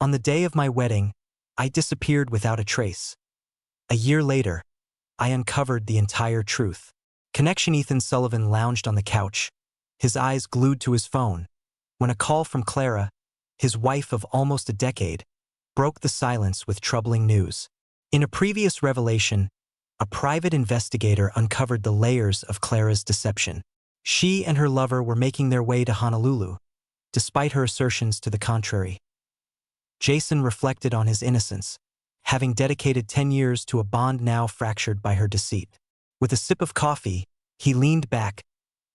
On the day of my wedding, I disappeared without a trace. A year later, I uncovered the entire truth. Connection. Ethan Sullivan lounged on the couch, his eyes glued to his phone, when a call from Clara, his wife of almost a decade, broke the silence with troubling news. In a previous revelation, a private investigator uncovered the layers of Clara's deception. She and her lover were making their way to Honolulu, despite her assertions to the contrary. Jason reflected on his innocence, having dedicated 10 years to a bond now fractured by her deceit. With a sip of coffee, he leaned back,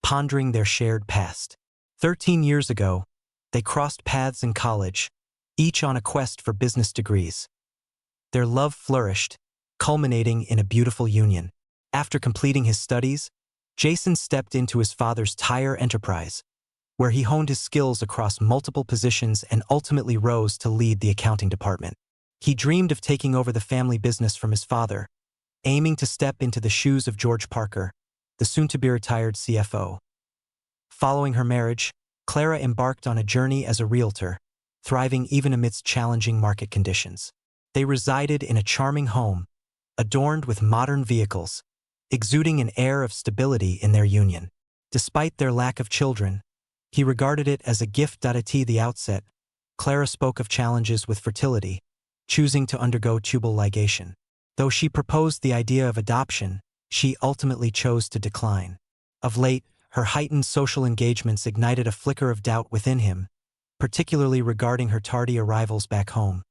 pondering their shared past. 13 years ago, they crossed paths in college, each on a quest for business degrees. Their love flourished, culminating in a beautiful union. After completing his studies, Jason stepped into his father's tire enterprise, where he honed his skills across multiple positions and ultimately rose to lead the accounting department. He dreamed of taking over the family business from his father, aiming to step into the shoes of George Parker, the soon-to-be-retired CFO. Following her marriage, Clara embarked on a journey as a realtor, thriving even amidst challenging market conditions. They resided in a charming home, adorned with modern vehicles, exuding an air of stability in their union. Despite their lack of children, he regarded it as a gift. At the outset, Clara spoke of challenges with fertility, choosing to undergo tubal ligation. Though she proposed the idea of adoption, she ultimately chose to decline. Of late, her heightened social engagements ignited a flicker of doubt within him, particularly regarding her tardy arrivals back home.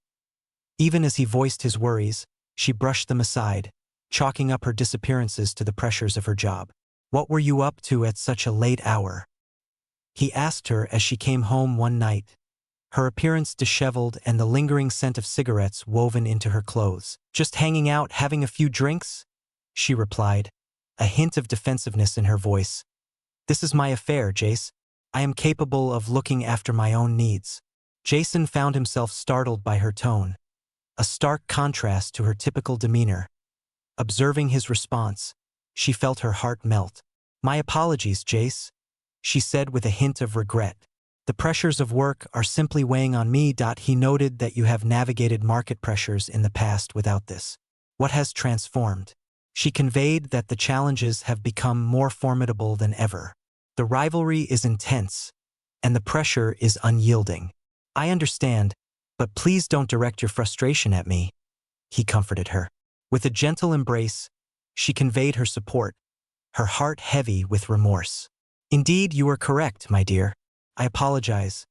Even as he voiced his worries, she brushed them aside, chalking up her disappearances to the pressures of her job. "What were you up to at such a late hour?" he asked her as she came home one night, her appearance disheveled and the lingering scent of cigarettes woven into her clothes. "Just hanging out, having a few drinks," she replied, a hint of defensiveness in her voice. "This is my affair, Jace. I am capable of looking after my own needs." Jason found himself startled by her tone, a stark contrast to her typical demeanor. Observing his response, she felt her heart melt. "My apologies, Jace," she said with a hint of regret. "The pressures of work are simply weighing on me." He noted that you have navigated market pressures in the past without this. What has transformed? She conveyed that the challenges have become more formidable than ever. The rivalry is intense, and the pressure is unyielding. "I understand, but please don't direct your frustration at me," he comforted her. With a gentle embrace, she conveyed her support, her heart heavy with remorse. "Indeed, you are correct, my dear. I apologize."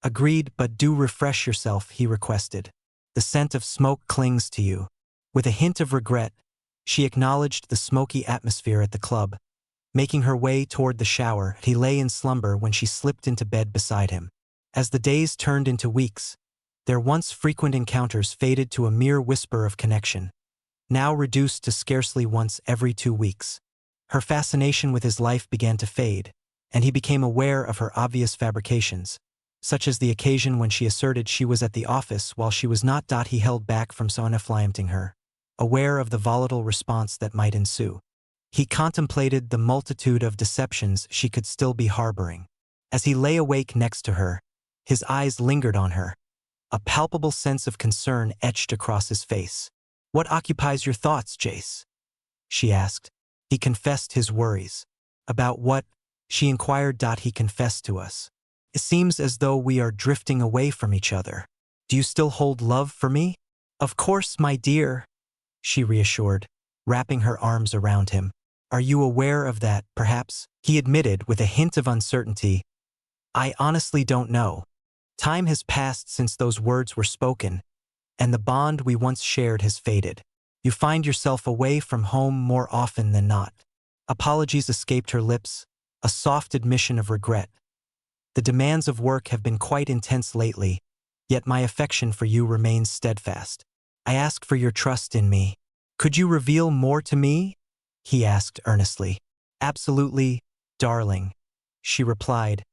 "Agreed, but do refresh yourself," he requested. "The scent of smoke clings to you." With a hint of regret, she acknowledged the smoky atmosphere at the club. Making her way toward the shower, he lay in slumber when she slipped into bed beside him. As the days turned into weeks, their once frequent encounters faded to a mere whisper of connection, now reduced to scarcely once every 2 weeks. Her fascination with his life began to fade, and he became aware of her obvious fabrications, such as the occasion when she asserted she was at the office while she was not. He held back from sonifying her, aware of the volatile response that might ensue. He contemplated the multitude of deceptions she could still be harboring. As he lay awake next to her, his eyes lingered on her. A palpable sense of concern etched across his face. "What occupies your thoughts, Jace?" she asked. He confessed his worries. "About what?" she inquired. "He confessed to us. It seems as though we are drifting away from each other. Do you still hold love for me?" "Of course, my dear," she reassured, wrapping her arms around him. "Are you aware of that, perhaps?" he admitted with a hint of uncertainty. "I honestly don't know. Time has passed since those words were spoken, and the bond we once shared has faded. You find yourself away from home more often than not." Apologies escaped her lips, a soft admission of regret. "The demands of work have been quite intense lately, yet my affection for you remains steadfast. I ask for your trust in me." "Could you reveal more to me?" he asked earnestly. "Absolutely, darling," she replied,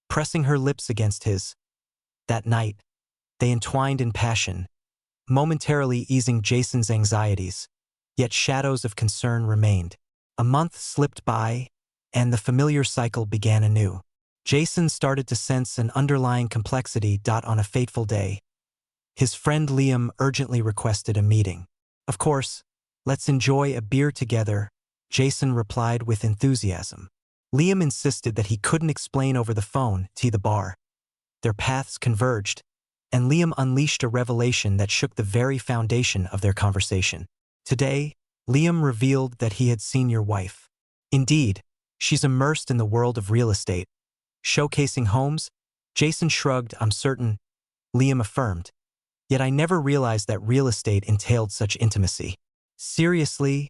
pressing her lips against his. That night, they entwined in passion, momentarily easing Jason's anxieties, yet shadows of concern remained. A month slipped by, and the familiar cycle began anew. Jason started to sense an underlying complexity. On a fateful day, His friend Liam urgently requested a meeting. Of course, let's enjoy a beer together, Jason replied with enthusiasm. Liam insisted that he couldn't explain over the phone to the bar. Their paths converged, and Liam unleashed a revelation that shook the very foundation of their conversation. Today, Liam revealed that he had seen your wife. Indeed, she's immersed in the world of real estate. Showcasing homes? Jason shrugged. I'm certain, Liam affirmed. Yet I never realized that real estate entailed such intimacy. Seriously?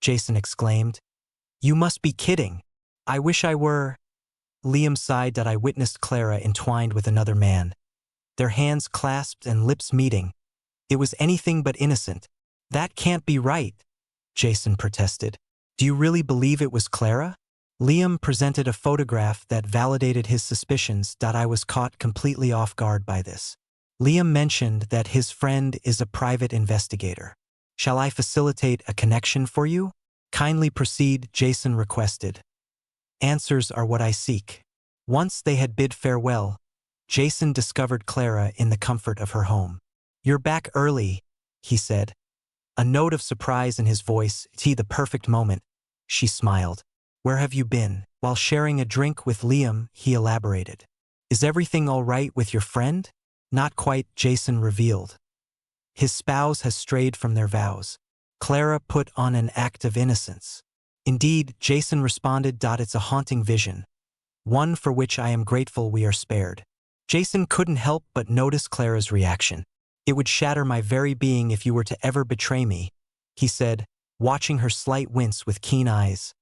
Jason exclaimed. You must be kidding. I wish I were. Liam sighed that I witnessed Clara entwined with another man. Their hands clasped and lips meeting. It was anything but innocent. That can't be right, Jason protested. Do you really believe it was Clara? Liam presented a photograph that validated his suspicions. I was caught completely off guard by this. Liam mentioned that his friend is a private investigator. Shall I facilitate a connection for you? Kindly proceed, Jason requested. Answers are what I seek. Once they had bid farewell, Jason discovered Clara in the comfort of her home. You're back early, he said. A note of surprise in his voice. The perfect moment. She smiled. Where have you been? While sharing a drink with Liam, he elaborated. Is everything all right with your friend? Not quite, Jason revealed. His spouse has strayed from their vows. Clara put on an act of innocence. Indeed, Jason responded. It's a haunting vision. One for which I am grateful we are spared. Jason couldn't help but notice Clara's reaction. It would shatter my very being if you were to ever betray me, he said, watching her slight wince with keen eyes.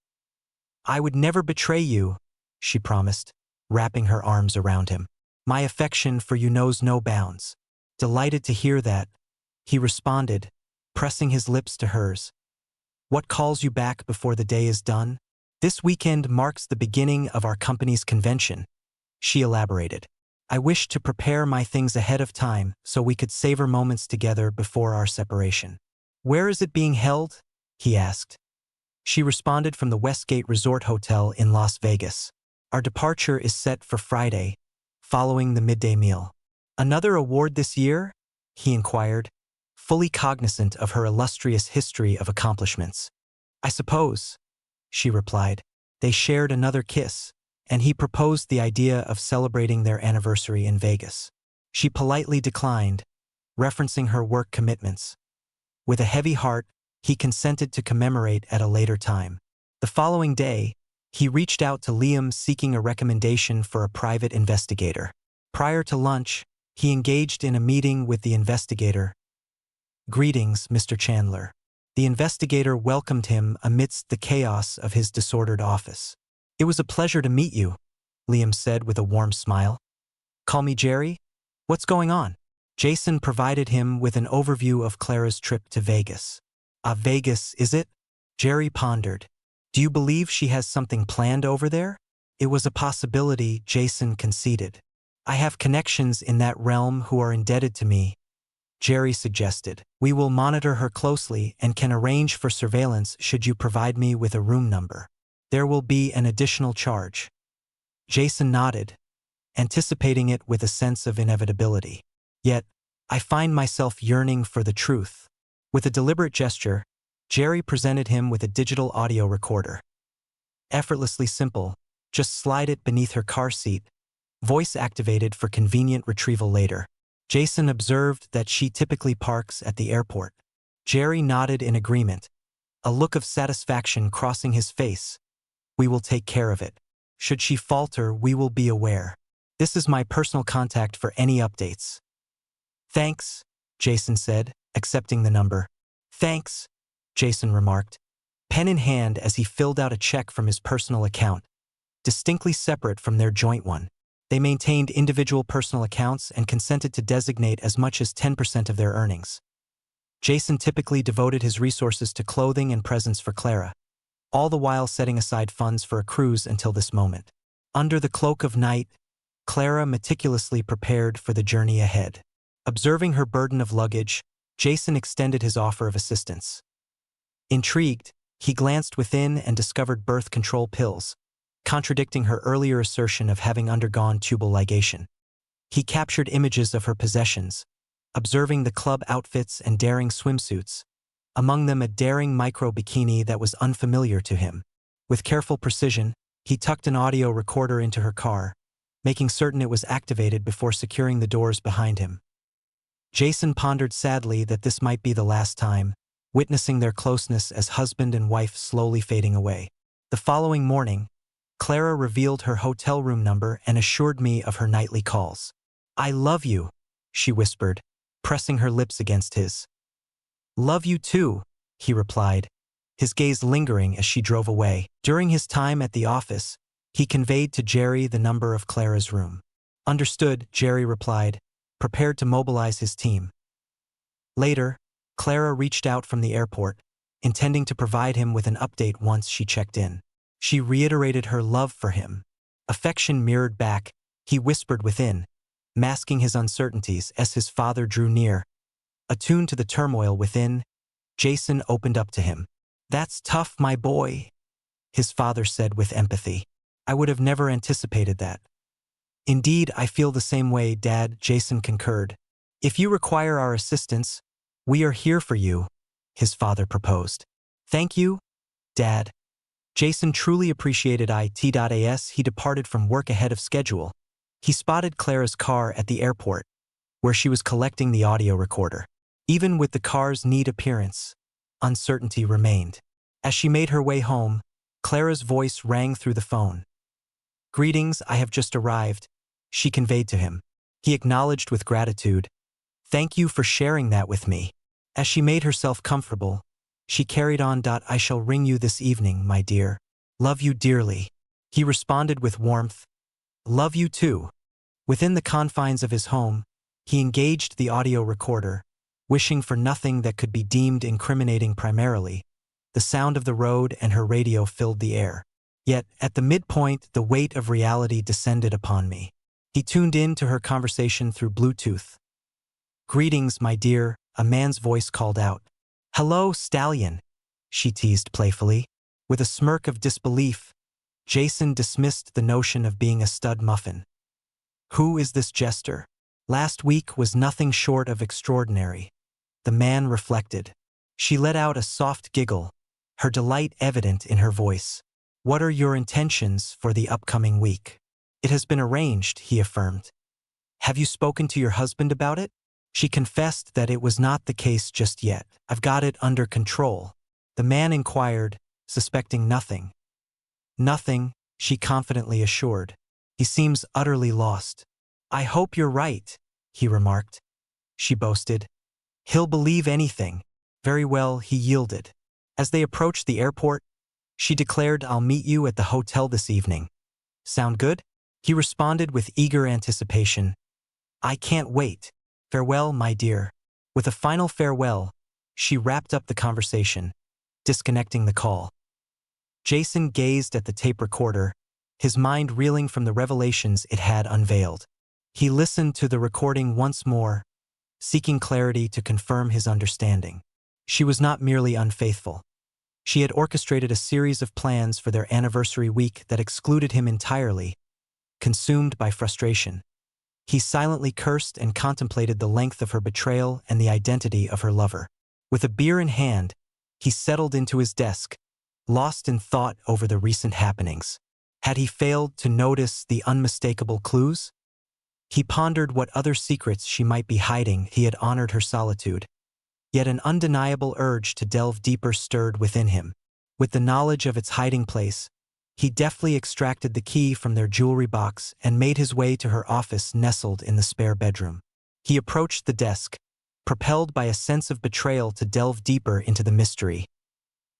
I would never betray you, she promised, wrapping her arms around him. My affection for you knows no bounds. Delighted to hear that, he responded, pressing his lips to hers. What calls you back before the day is done? This weekend marks the beginning of our company's convention, she elaborated. I wished to prepare my things ahead of time so we could savor moments together before our separation. Where is it being held? He asked. She responded from the Westgate Resort Hotel in Las Vegas. Our departure is set for Friday, following the midday meal. Another award this year? He inquired, fully cognizant of her illustrious history of accomplishments. I suppose, she replied. They shared another kiss, and he proposed the idea of celebrating their anniversary in Vegas. She politely declined, referencing her work commitments. With a heavy heart, he consented to commemorate at a later time. The following day, he reached out to Liam seeking a recommendation for a private investigator. Prior to lunch, he engaged in a meeting with the investigator. Greetings, Mr. Chandler. The investigator welcomed him amidst the chaos of his disordered office. It was a pleasure to meet you, Liam said with a warm smile. Call me Jerry? What's going on? Jason provided him with an overview of Clara's trip to Vegas. Vegas, is it? Jerry pondered. Do you believe she has something planned over there? It was a possibility, Jason conceded. I have connections in that realm who are indebted to me, Jerry suggested. We will monitor her closely and can arrange for surveillance should you provide me with a room number. There will be an additional charge. Jason nodded, anticipating it with a sense of inevitability. Yet, I find myself yearning for the truth. With a deliberate gesture, Jerry presented him with a digital audio recorder. Effortlessly simple, just slide it beneath her car seat, voice activated for convenient retrieval later. Jason observed that she typically parks at the airport. Jerry nodded in agreement, a look of satisfaction crossing his face. We will take care of it. Should she falter, we will be aware. This is my personal contact for any updates. Thanks, Jason said, accepting the number. Thanks, Jason remarked, pen in hand as he filled out a check from his personal account, distinctly separate from their joint one. They maintained individual personal accounts and consented to designate as much as 10% of their earnings. Jason typically devoted his resources to clothing and presents for Clara, all the while setting aside funds for a cruise until this moment. Under the cloak of night, Clara meticulously prepared for the journey ahead. Observing her burden of luggage, Jason extended his offer of assistance. Intrigued, he glanced within and discovered birth control pills, contradicting her earlier assertion of having undergone tubal ligation. He captured images of her possessions, observing the club outfits and daring swimsuits, among them a daring micro-bikini that was unfamiliar to him. With careful precision, he tucked an audio recorder into her car, making certain it was activated before securing the doors behind him. Jason pondered sadly that this might be the last time, witnessing their closeness as husband and wife slowly fading away. The following morning, Clara revealed her hotel room number and assured me of her nightly calls. "I love you," she whispered, pressing her lips against his. "Love you too," he replied, his gaze lingering as she drove away. During his time at the office, he conveyed to Jerry the number of Clara's room. "Understood," Jerry replied, prepared to mobilize his team. Later, Clara reached out from the airport, intending to provide him with an update once she checked in. She reiterated her love for him. Affection mirrored back, he whispered within, masking his uncertainties as his father drew near. Attuned to the turmoil within, Jason opened up to him. "That's tough, my boy," his father said with empathy. "I would have never anticipated that." "Indeed, I feel the same way, Dad," Jason concurred. "If you require our assistance, we are here for you," his father proposed. "Thank you, Dad." Jason truly appreciated it. As he departed from work ahead of schedule, he spotted Clara's car at the airport, where she was collecting the audio recorder. Even with the car's neat appearance, uncertainty remained. As she made her way home, Clara's voice rang through the phone. "Greetings, I have just arrived," she conveyed to him. He acknowledged with gratitude. "Thank you for sharing that with me." As she made herself comfortable, she carried on. "I shall ring you this evening, my dear. Love you dearly." He responded with warmth. "Love you too." Within the confines of his home, he engaged the audio recorder, wishing for nothing that could be deemed incriminating. Primarily, the sound of the road and her radio filled the air. Yet, at the midpoint, the weight of reality descended upon me. He tuned in to her conversation through Bluetooth. "Greetings, my dear," a man's voice called out. "Hello, stallion," she teased playfully. With a smirk of disbelief, Jason dismissed the notion of being a stud muffin. Who is this jester? Last week was nothing short of extraordinary, the man reflected. She let out a soft giggle, her delight evident in her voice. "What are your intentions for the upcoming week?" "It has been arranged," he affirmed. "Have you spoken to your husband about it?" She confessed that it was not the case just yet. "I've got it under control," the man inquired, suspecting nothing. "Nothing," she confidently assured. "He seems utterly lost." "I hope you're right," he remarked. She boasted. "He'll believe anything." "Very well," he yielded. As they approached the airport, she declared, "I'll meet you at the hotel this evening." "Sound good?" He responded with eager anticipation. "I can't wait. Farewell, my dear." With a final farewell, she wrapped up the conversation, disconnecting the call. Jason gazed at the tape recorder, his mind reeling from the revelations it had unveiled. He listened to the recording once more, seeking clarity to confirm his understanding. She was not merely unfaithful. She had orchestrated a series of plans for their anniversary week that excluded him entirely. Consumed by frustration, he silently cursed and contemplated the length of her betrayal and the identity of her lover. With a beer in hand, he settled into his desk, lost in thought over the recent happenings. Had he failed to notice the unmistakable clues? He pondered what other secrets she might be hiding. He had honored her solitude. Yet an undeniable urge to delve deeper stirred within him. With the knowledge of its hiding place, he deftly extracted the key from their jewelry box and made his way to her office nestled in the spare bedroom. He approached the desk, propelled by a sense of betrayal to delve deeper into the mystery.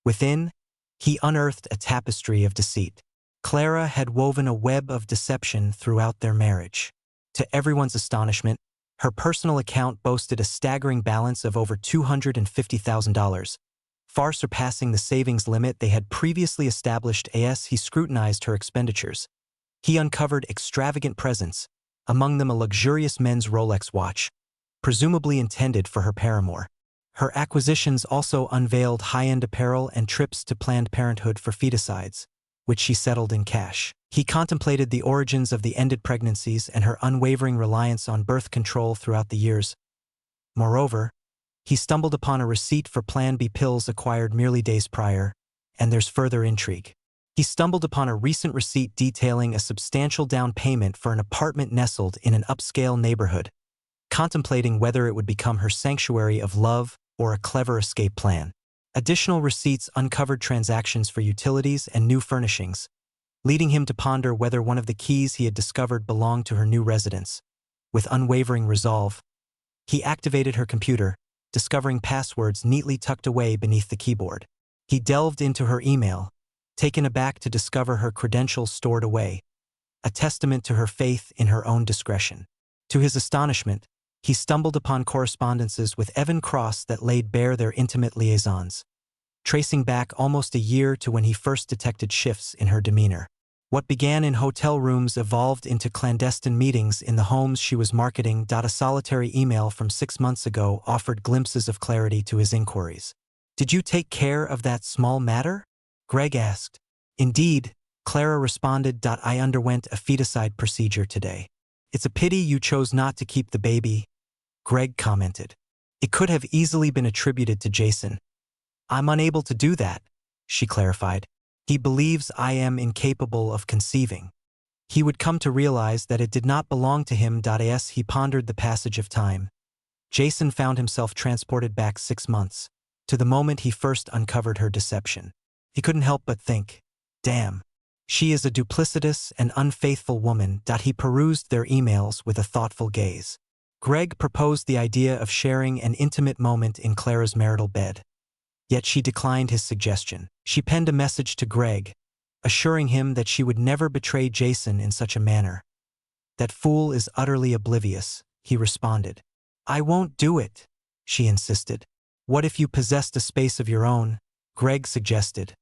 Within, he unearthed a tapestry of deceit. Clara had woven a web of deception throughout their marriage. To everyone's astonishment, her personal account boasted a staggering balance of over $250,000, far surpassing the savings limit they had previously established. As he scrutinized her expenditures, he uncovered extravagant presents, among them a luxurious men's Rolex watch, presumably intended for her paramour. Her acquisitions also unveiled high-end apparel and trips to Planned Parenthood for feticides, which she settled in cash. He contemplated the origins of the ended pregnancies and her unwavering reliance on birth control throughout the years. Moreover, he stumbled upon a receipt for Plan B pills acquired merely days prior, and there's further intrigue. He stumbled upon a recent receipt detailing a substantial down payment for an apartment nestled in an upscale neighborhood, contemplating whether it would become her sanctuary of love or a clever escape plan. Additional receipts uncovered transactions for utilities and new furnishings, leading him to ponder whether one of the keys he had discovered belonged to her new residence. With unwavering resolve, he activated her computer, discovering passwords neatly tucked away beneath the keyboard. He delved into her email, taken aback to discover her credentials stored away, a testament to her faith in her own discretion. To his astonishment, he stumbled upon correspondences with Evan Cross that laid bare their intimate liaisons, tracing back almost a year to when he first detected shifts in her demeanor. What began in hotel rooms evolved into clandestine meetings in the homes she was marketing. A solitary email from 6 months ago offered glimpses of clarity to his inquiries. "Did you take care of that small matter?" Greg asked. "Indeed," Clara responded. "I underwent a feticide procedure today." "It's a pity you chose not to keep the baby," Greg commented. "It could have easily been attributed to Jason." "I'm unable to do that," she clarified. "He believes I am incapable of conceiving. He would come to realize that it did not belong to him." As he pondered the passage of time, Jason found himself transported back 6 months, to the moment he first uncovered her deception. He couldn't help but think, "Damn, she is a duplicitous and unfaithful woman." He perused their emails with a thoughtful gaze. Greg proposed the idea of sharing an intimate moment in Clara's marital bed. Yet she declined his suggestion. She penned a message to Greg, assuring him that she would never betray Jason in such a manner. "That fool is utterly oblivious," he responded. "I won't do it," she insisted. "What if you possessed a space of your own?" Greg suggested.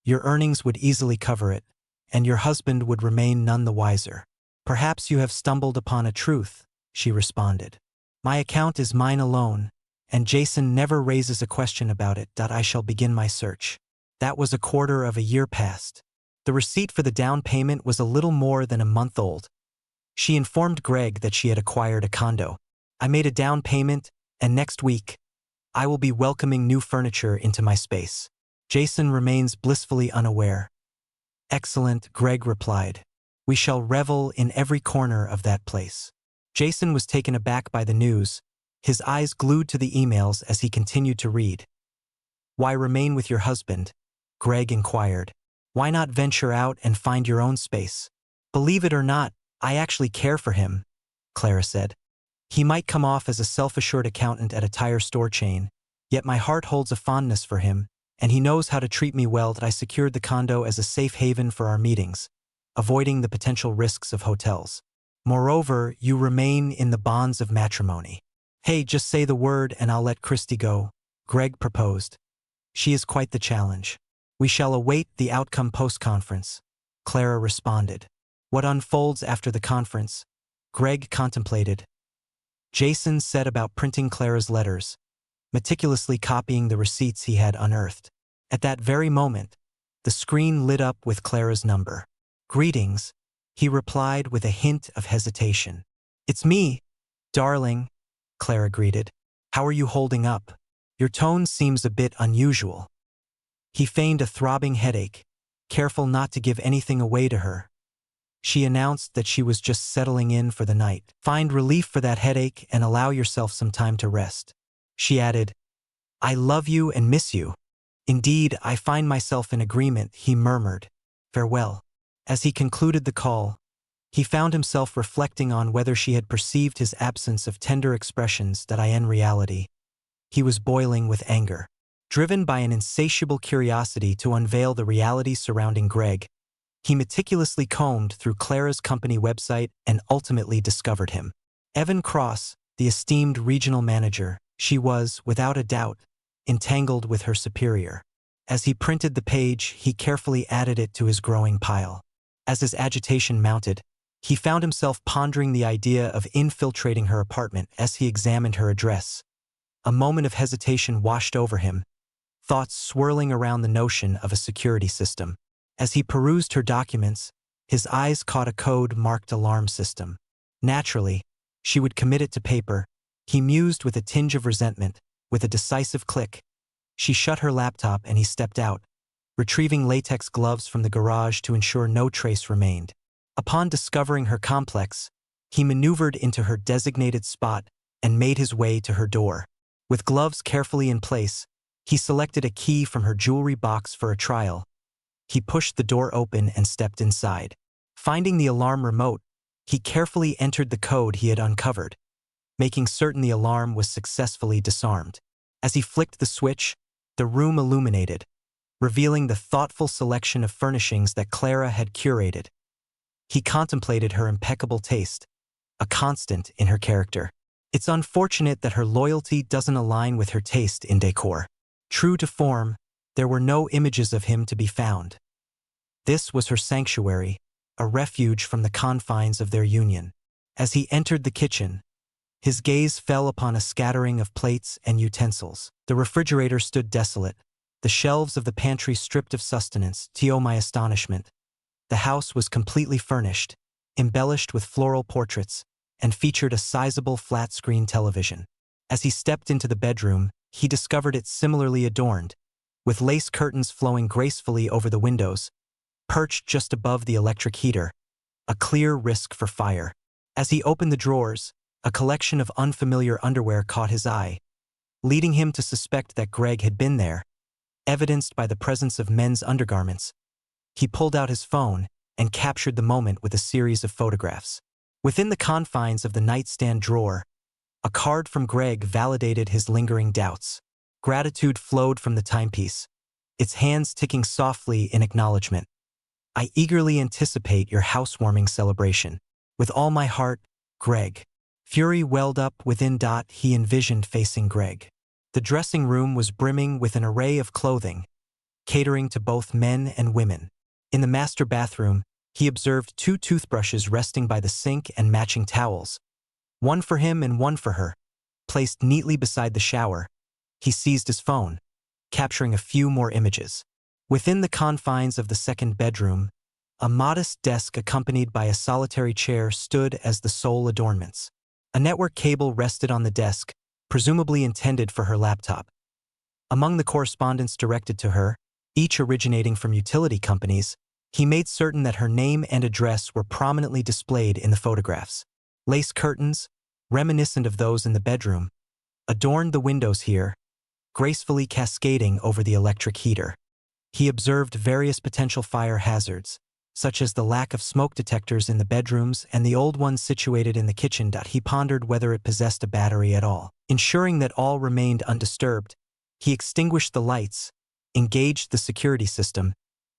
"Your earnings would easily cover it, and your husband would remain none the wiser." "Perhaps you have stumbled upon a truth," she responded. "My account is mine alone, and Jason never raises a question about it. I shall begin my search." That was a quarter of a year past. The receipt for the down payment was a little more than a month old. She informed Greg that she had acquired a condo. "I made a down payment, and next week, I will be welcoming new furniture into my space. Jason remains blissfully unaware." "Excellent," Greg replied. "We shall revel in every corner of that place." Jason was taken aback by the news, his eyes glued to the emails as he continued to read. "Why remain with your husband?" Greg inquired. "Why not venture out and find your own space?" "Believe it or not, I actually care for him," Clara said. "He might come off as a self-assured accountant at a tire store chain, yet my heart holds a fondness for him, and he knows how to treat me well. I secured the condo as a safe haven for our meetings, avoiding the potential risks of hotels. Moreover, you remain in the bonds of matrimony." "Hey, just say the word and I'll let Christy go," Greg proposed. "She is quite the challenge." "We shall await the outcome post-conference," Clara responded. "What unfolds after the conference?" Greg contemplated. Jason set about printing Clara's letters, meticulously copying the receipts he had unearthed. At that very moment, the screen lit up with Clara's number. "Greetings," he replied with a hint of hesitation. "It's me, darling," Clara greeted. "How are you holding up? Your tone seems a bit unusual." He feigned a throbbing headache, careful not to give anything away to her. She announced that she was just settling in for the night. "Find relief for that headache and allow yourself some time to rest." She added, "I love you and miss you." "Indeed, I find myself in agreement," he murmured. "Farewell." As he concluded the call, he found himself reflecting on whether she had perceived his absence of tender expressions. In reality, he was boiling with anger. Driven by an insatiable curiosity to unveil the reality surrounding Greg, he meticulously combed through Clara's company website and ultimately discovered him. Evan Cross, the esteemed regional manager, she was, without a doubt, entangled with her superior. As he printed the page, he carefully added it to his growing pile. As his agitation mounted, he found himself pondering the idea of infiltrating her apartment. As he examined her address, a moment of hesitation washed over him, thoughts swirling around the notion of a security system. As he perused her documents, his eyes caught a code marked alarm system. Naturally, she would commit it to paper. He mused with a tinge of resentment. With a decisive click, she shut her laptop and he stepped out, retrieving latex gloves from the garage to ensure no trace remained. Upon discovering her complex, he maneuvered into her designated spot and made his way to her door. With gloves carefully in place, he selected a key from her jewelry box for a trial. He pushed the door open and stepped inside. Finding the alarm remote, he carefully entered the code he had uncovered, making certain the alarm was successfully disarmed. As he flicked the switch, the room illuminated, revealing the thoughtful selection of furnishings that Clara had curated. He contemplated her impeccable taste, a constant in her character. It's unfortunate that her loyalty doesn't align with her taste in decor. True to form, there were no images of him to be found. This was her sanctuary, a refuge from the confines of their union. As he entered the kitchen, his gaze fell upon a scattering of plates and utensils. The refrigerator stood desolate, the shelves of the pantry stripped of sustenance. To my astonishment, the house was completely furnished, embellished with floral portraits, and featured a sizable flat-screen television. As he stepped into the bedroom, he discovered it similarly adorned, with lace curtains flowing gracefully over the windows, perched just above the electric heater, a clear risk for fire. As he opened the drawers, a collection of unfamiliar underwear caught his eye, leading him to suspect that Greg had been there, evidenced by the presence of men's undergarments. He pulled out his phone and captured the moment with a series of photographs. Within the confines of the nightstand drawer, a card from Greg validated his lingering doubts. Gratitude flowed from the timepiece, its hands ticking softly in acknowledgement. I eagerly anticipate your housewarming celebration. With all my heart, Greg. Fury welled up within. He envisioned facing Greg. The dressing room was brimming with an array of clothing, catering to both men and women. In the master bathroom, he observed 2 toothbrushes resting by the sink and matching towels, one for him and one for her, placed neatly beside the shower. He seized his phone, capturing a few more images. Within the confines of the second bedroom, a modest desk accompanied by a solitary chair stood as the sole adornments. A network cable rested on the desk, presumably intended for her laptop. Among the correspondence directed to her, each originating from utility companies, he made certain that her name and address were prominently displayed in the photographs. Lace curtains, reminiscent of those in the bedroom, adorned the windows here, gracefully cascading over the electric heater. He observed various potential fire hazards, such as the lack of smoke detectors in the bedrooms and the old one situated in the kitchen. He pondered whether it possessed a battery at all. Ensuring that all remained undisturbed, he extinguished the lights, engaged the security system,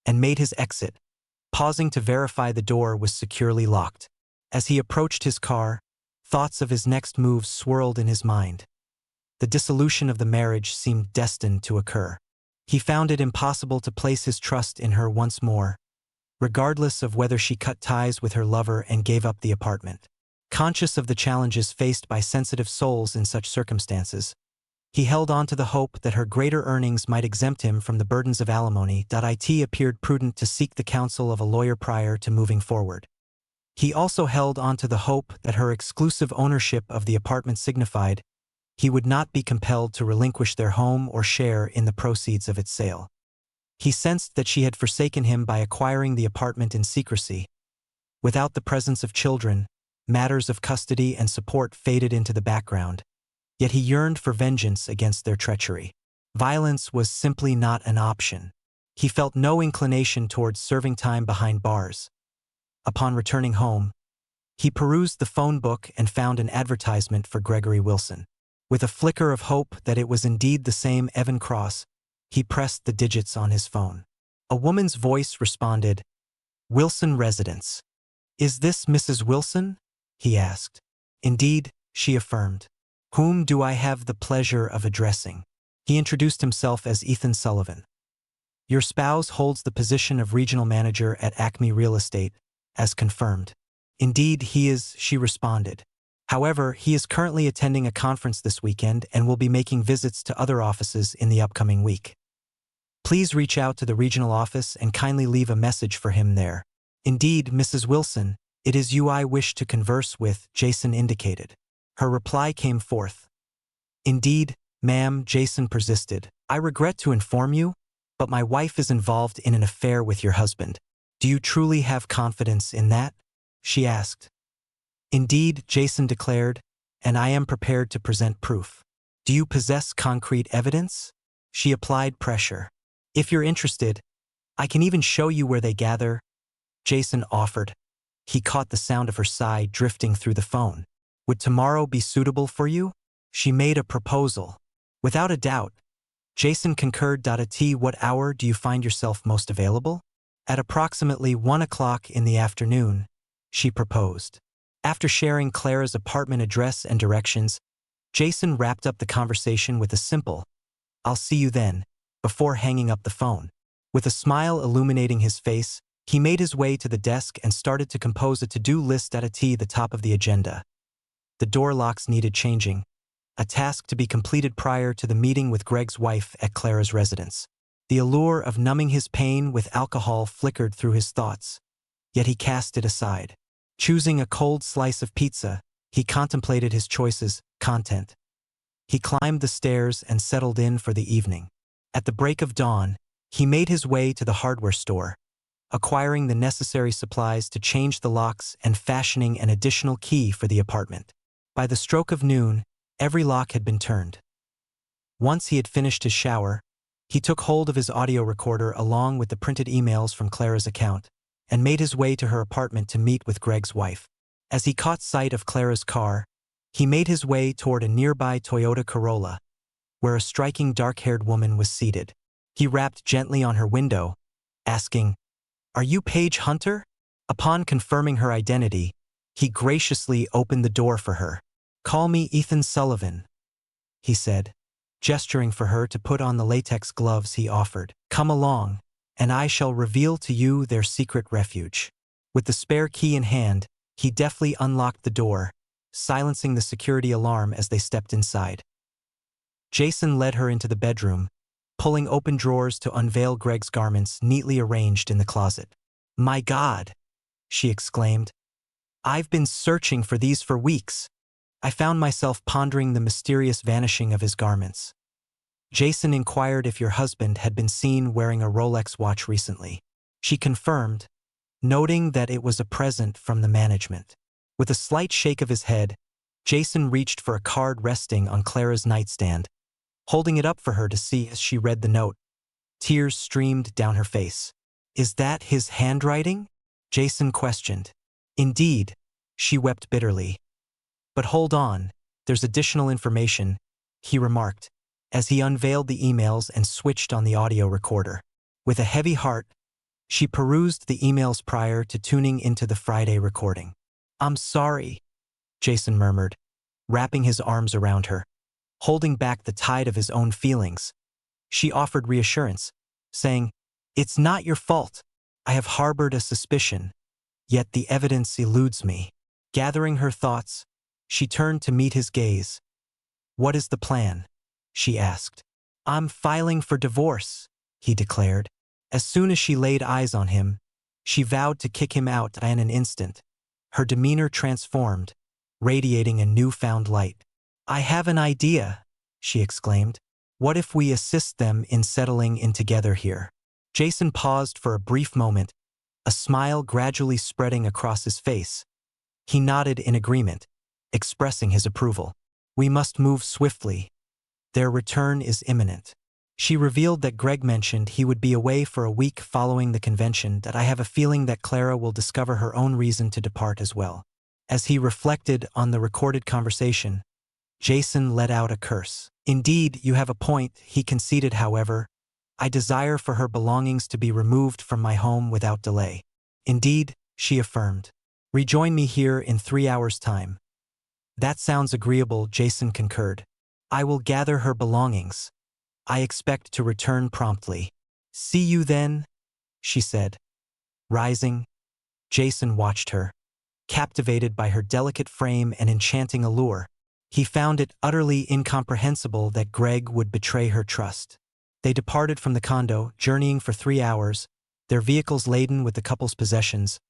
and made his exit, pausing to verify the door was securely locked. As he approached his car, thoughts of his next moves swirled in his mind. The dissolution of the marriage seemed destined to occur. He found it impossible to place his trust in her once more, regardless of whether she cut ties with her lover and gave up the apartment. Conscious of the challenges faced by sensitive souls in such circumstances, he held on to the hope that her greater earnings might exempt him from the burdens of alimony. It appeared prudent to seek the counsel of a lawyer prior to moving forward. He also held on to the hope that her exclusive ownership of the apartment signified he would not be compelled to relinquish their home or share in the proceeds of its sale. He sensed that she had forsaken him by acquiring the apartment in secrecy. Without the presence of children, matters of custody and support faded into the background, yet he yearned for vengeance against their treachery. Violence was simply not an option. He felt no inclination towards serving time behind bars. Upon returning home, he perused the phone book and found an advertisement for Gregory Wilson. With a flicker of hope that it was indeed the same Evan Cross, he pressed the digits on his phone. A woman's voice responded, "Wilson Residence. Is this Mrs. Wilson?" he asked. "Indeed," she affirmed. "Whom do I have the pleasure of addressing?" He introduced himself as Ethan Sullivan. "Your spouse holds the position of regional manager at Acme Real Estate, as confirmed." "Indeed he is," she responded. "However, he is currently attending a conference this weekend and will be making visits to other offices in the upcoming week. Please reach out to the regional office and kindly leave a message for him there." "Indeed, Mrs. Wilson, it is you I wish to converse with," Jason indicated. Her reply came forth. "Indeed, ma'am," Jason persisted. "I regret to inform you, but my wife is involved in an affair with your husband. Do you truly have confidence in that?" she asked. "Indeed," Jason declared, "and I am prepared to present proof." "Do you possess concrete evidence?" She applied pressure. "If you're interested, I can even show you where they gather," Jason offered. He caught the sound of her sigh drifting through the phone. "Would tomorrow be suitable for you?" She made a proposal. Without a doubt, Jason concurred. At what hour do you find yourself most available? At approximately 1 o'clock in the afternoon, she proposed. After sharing Clara's apartment address and directions, Jason wrapped up the conversation with a simple, "I'll see you then," before hanging up the phone. With a smile illuminating his face, he made his way to the desk and started to compose a to-do list. At the top of the agenda. The door locks needed changing, a task to be completed prior to the meeting with Greg's wife at Clara's residence. The allure of numbing his pain with alcohol flickered through his thoughts, yet he cast it aside. Choosing a cold slice of pizza, he contemplated his choices, content. He climbed the stairs and settled in for the evening. At the break of dawn, he made his way to the hardware store, acquiring the necessary supplies to change the locks and fashioning an additional key for the apartment. By the stroke of noon, every lock had been turned. Once he had finished his shower, he took hold of his audio recorder along with the printed emails from Clara's account and made his way to her apartment to meet with Greg's wife. As he caught sight of Clara's car, he made his way toward a nearby Toyota Corolla, where a striking dark-haired woman was seated. He rapped gently on her window, asking, "Are you Paige Hunter?" Upon confirming her identity, he graciously opened the door for her. "Call me Ethan Sullivan," he said, gesturing for her to put on the latex gloves he offered. "Come along, and I shall reveal to you their secret refuge." With the spare key in hand, he deftly unlocked the door, silencing the security alarm as they stepped inside. Jason led her into the bedroom, pulling open drawers to unveil Greg's garments neatly arranged in the closet. "My God," she exclaimed. "I've been searching for these for weeks." I found myself pondering the mysterious vanishing of his garments. Jason inquired if your husband had been seen wearing a Rolex watch recently. She confirmed, noting that it was a present from the management. With a slight shake of his head, Jason reached for a card resting on Clara's nightstand, holding it up for her to see as she read the note. Tears streamed down her face. "Is that his handwriting?" Jason questioned. "Indeed," she wept bitterly. "But hold on, there's additional information," he remarked, as he unveiled the emails and switched on the audio recorder. With a heavy heart, she perused the emails prior to tuning into the Friday recording. "I'm sorry," Jason murmured, wrapping his arms around her, holding back the tide of his own feelings. She offered reassurance, saying, "It's not your fault. I have harbored a suspicion, yet the evidence eludes me." Gathering her thoughts, she turned to meet his gaze. "What is the plan?" she asked. "I'm filing for divorce," he declared. As soon as she laid eyes on him, she vowed to kick him out in an instant. Her demeanor transformed, radiating a newfound light. "I have an idea," she exclaimed. "What if we assist them in settling in together here?" Jason paused for a brief moment, a smile gradually spreading across his face. He nodded in agreement, expressing his approval. "We must move swiftly. Their return is imminent." She revealed that Greg mentioned he would be away for a week following the convention. "That I have a feeling that Clara will discover her own reason to depart as well." As he reflected on the recorded conversation, Jason let out a curse. "Indeed, you have a point," he conceded. "However, I desire for her belongings to be removed from my home without delay." "Indeed," she affirmed. "Rejoin me here in 3 hours' time." "That sounds agreeable," Jason concurred. "I will gather her belongings. I expect to return promptly." "See you then," she said. Rising, Jason watched her, captivated by her delicate frame and enchanting allure. He found it utterly incomprehensible that Greg would betray her trust. They departed from the condo, journeying for 3 hours, their vehicles laden with the couple's possessions.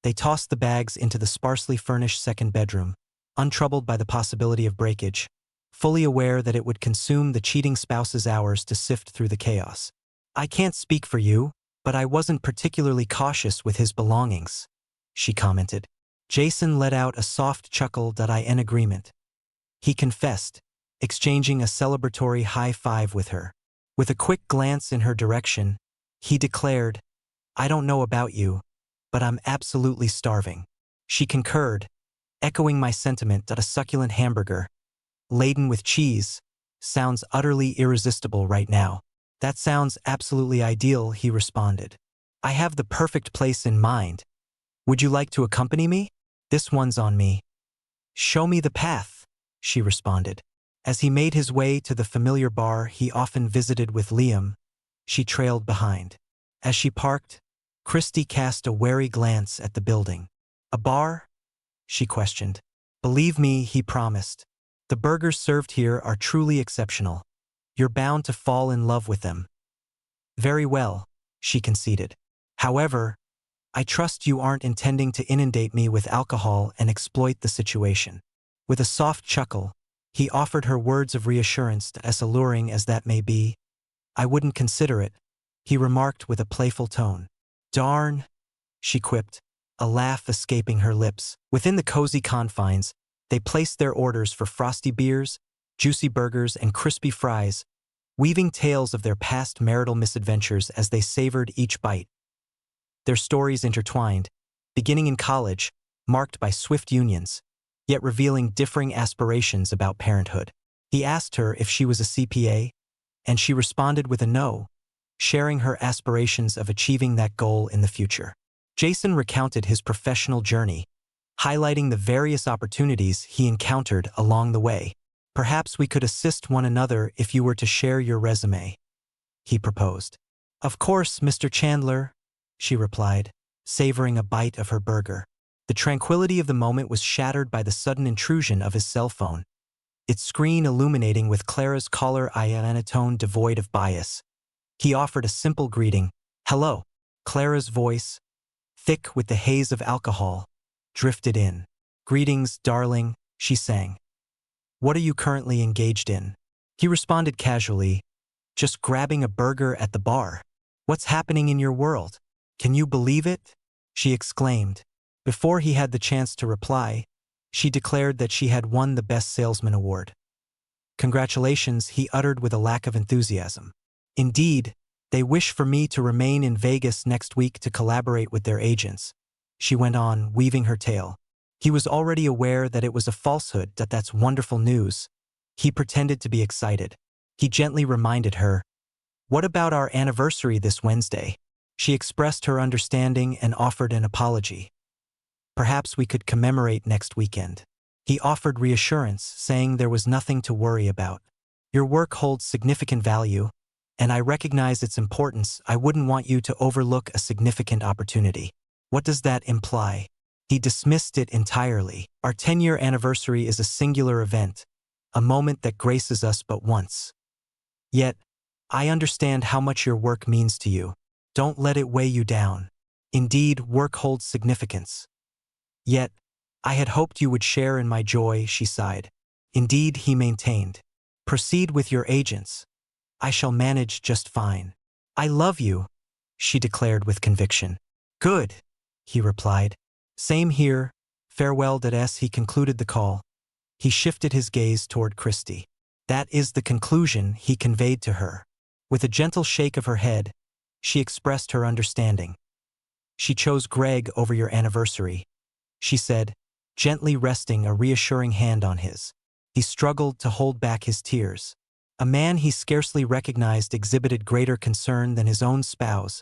They tossed the bags into the sparsely furnished second bedroom, untroubled by the possibility of breakage, fully aware that it would consume the cheating spouse's hours to sift through the chaos. I can't speak for you, but I wasn't particularly cautious with his belongings, she commented. Jason let out a soft chuckle that I in agreement. He confessed, exchanging a celebratory high five with her. With a quick glance in her direction, he declared, I don't know about you, but I'm absolutely starving. She concurred, echoing my sentiment that a succulent hamburger, laden with cheese, sounds utterly irresistible right now. That sounds absolutely ideal, he responded. I have the perfect place in mind. Would you like to accompany me? This one's on me. Show me the path, she responded. As he made his way to the familiar bar he often visited with Liam, she trailed behind. As she parked, Christy cast a wary glance at the building. A bar? She questioned. Believe me, he promised. The burgers served here are truly exceptional. You're bound to fall in love with them. Very well, she conceded. However, I trust you aren't intending to inundate me with alcohol and exploit the situation. With a soft chuckle, he offered her words of reassurance, as alluring as that may be. I wouldn't consider it, he remarked with a playful tone. Darn, she quipped, a laugh escaping her lips. Within the cozy confines, they placed their orders for frosty beers, juicy burgers, and crispy fries, weaving tales of their past marital misadventures as they savored each bite. Their stories intertwined, beginning in college, marked by swift unions, yet revealing differing aspirations about parenthood. He asked her if she was a CPA, and she responded with a no, sharing her aspirations of achieving that goal in the future. Jason recounted his professional journey, highlighting the various opportunities he encountered along the way. Perhaps we could assist one another if you were to share your resume, he proposed. Of course, Mr. Chandler, she replied, savoring a bite of her burger. The tranquility of the moment was shattered by the sudden intrusion of his cell phone, its screen illuminating with Clara's caller ID in a tone devoid of bias. He offered a simple greeting. Hello. Clara's voice, thick with the haze of alcohol, drifted in. Greetings, darling, she sang. What are you currently engaged in? He responded casually, just grabbing a burger at the bar. What's happening in your world? Can you believe it? She exclaimed. Before he had the chance to reply, she declared that she had won the Best Salesman award. Congratulations, he uttered with a lack of enthusiasm. Indeed, they wish for me to remain in Vegas next week to collaborate with their agents, she went on, weaving her tale. He was already aware that it was a falsehood. That's wonderful news. He pretended to be excited. He gently reminded her, what about our anniversary this Wednesday? She expressed her understanding and offered an apology. Perhaps we could commemorate next weekend. He offered reassurance, saying there was nothing to worry about. Your work holds significant value, and I recognize its importance. I wouldn't want you to overlook a significant opportunity. What does that imply? He dismissed it entirely. Our 10-year anniversary is a singular event, a moment that graces us but once. Yet, I understand how much your work means to you. Don't let it weigh you down. Indeed, work holds significance. Yet, I had hoped you would share in my joy, she sighed. Indeed, he maintained. Proceed with your agents. I shall manage just fine. I love you, she declared with conviction. Good, he replied. Same here. Farewell. As he concluded the call, he shifted his gaze toward Christy. That is the conclusion, he conveyed to her. With a gentle shake of her head, she expressed her understanding. She chose Greg over your anniversary, she said, gently resting a reassuring hand on his. He struggled to hold back his tears. A man he scarcely recognized exhibited greater concern than his own spouse.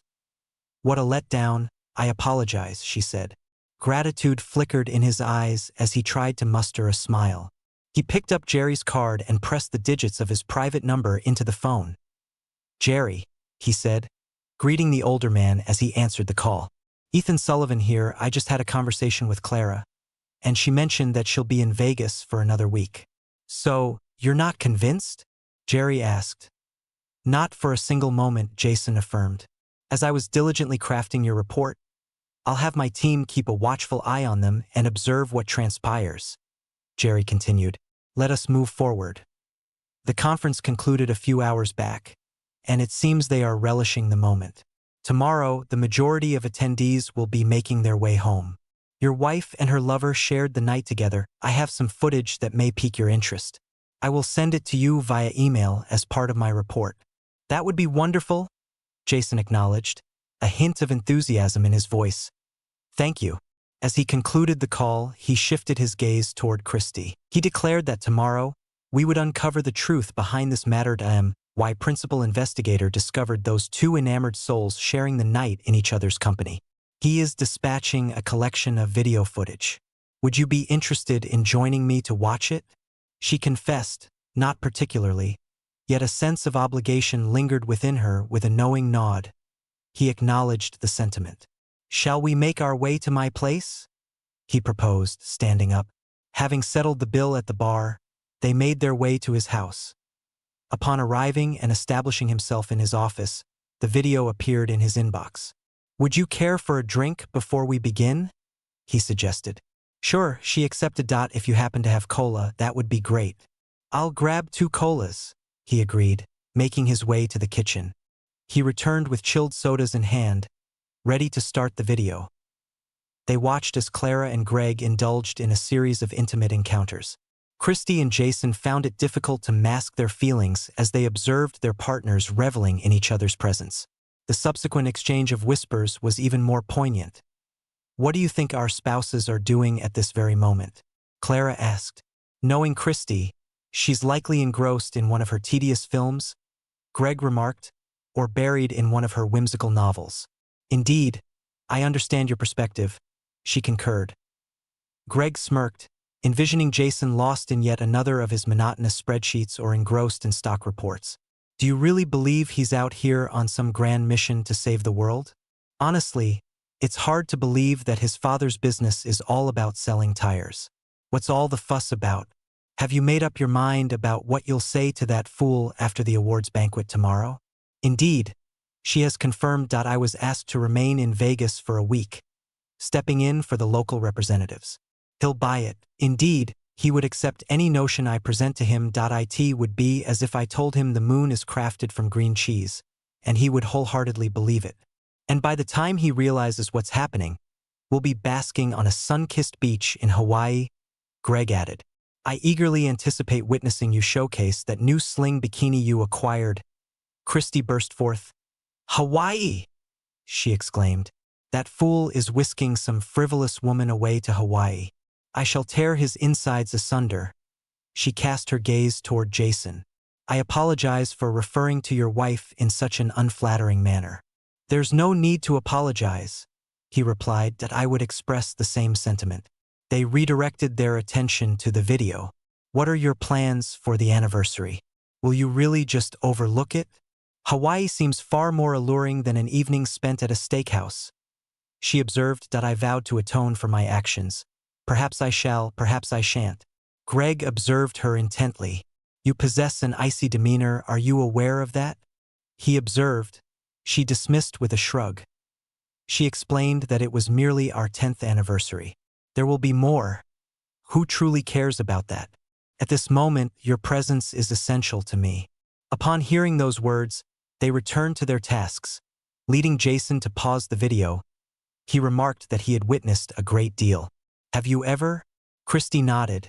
What a letdown. I apologize, she said. Gratitude flickered in his eyes as he tried to muster a smile. He picked up Jerry's card and pressed the digits of his private number into the phone. Jerry, he said, greeting the older man as he answered the call. Ethan Sullivan here. I just had a conversation with Clara, and she mentioned that she'll be in Vegas for another week. So, you're not convinced? Jerry asked. Not for a single moment, Jason affirmed. As I was diligently crafting your report, I'll have my team keep a watchful eye on them and observe what transpires. Jerry continued. Let us move forward. The conference concluded a few hours back, and it seems they are relishing the moment. Tomorrow, the majority of attendees will be making their way home. Your wife and her lover shared the night together. I have some footage that may pique your interest. I will send it to you via email as part of my report. That would be wonderful, Jason acknowledged, a hint of enthusiasm in his voice. Thank you. As he concluded the call, he shifted his gaze toward Christy. He declared that tomorrow, we would uncover the truth behind this matter. Why principal investigator discovered those two enamored souls sharing the night in each other's company. He is dispatching a collection of video footage. Would you be interested in joining me to watch it? She confessed, not particularly, yet a sense of obligation lingered within her with a knowing nod. He acknowledged the sentiment. Shall we make our way to my place? He proposed, standing up. Having settled the bill at the bar, they made their way to his house. Upon arriving and establishing himself in his office, the video appeared in his inbox. Would you care for a drink before we begin? He suggested. Sure, she accepted. If you happen to have cola, that would be great. I'll grab 2 colas, he agreed, making his way to the kitchen. He returned with chilled sodas in hand, ready to start the video. They watched as Clara and Greg indulged in a series of intimate encounters. Christy and Jason found it difficult to mask their feelings as they observed their partners reveling in each other's presence. The subsequent exchange of whispers was even more poignant. What do you think our spouses are doing at this very moment? Clara asked. Knowing Christy, she's likely engrossed in one of her tedious films, Greg remarked, or buried in one of her whimsical novels. Indeed, I understand your perspective, she concurred. Greg smirked, envisioning Jason lost in yet another of his monotonous spreadsheets or engrossed in stock reports. Do you really believe he's out here on some grand mission to save the world? Honestly, it's hard to believe that his father's business is all about selling tires. What's all the fuss about? Have you made up your mind about what you'll say to that fool after the awards banquet tomorrow? Indeed, she has confirmed that I was asked to remain in Vegas for a week, stepping in for the local representatives. He'll buy it. Indeed, he would accept any notion I present to him. It would be as if I told him the moon is crafted from green cheese, and he would wholeheartedly believe it. And by the time he realizes what's happening, we'll be basking on a sun-kissed beach in Hawaii, Greg added. I eagerly anticipate witnessing you showcase that new sling bikini you acquired. Christy burst forth. Hawaii! She exclaimed. That fool is whisking some frivolous woman away to Hawaii. I shall tear his insides asunder. She cast her gaze toward Jason. I apologize for referring to your wife in such an unflattering manner. There's no need to apologize, he replied. That I would express the same sentiment. They redirected their attention to the video. What are your plans for the anniversary? Will you really just overlook it? Hawaii seems far more alluring than an evening spent at a steakhouse. She observed. I vowed to atone for my actions. Perhaps I shall, perhaps I shan't. Greg observed her intently. You possess an icy demeanor. Are you aware of that? He observed. She dismissed with a shrug. She explained that it was merely our 10th anniversary. There will be more. Who truly cares about that? At this moment, your presence is essential to me. Upon hearing those words, they returned to their tasks, leading Jason to pause the video. He remarked that he had witnessed a great deal. Have you ever? Christy nodded,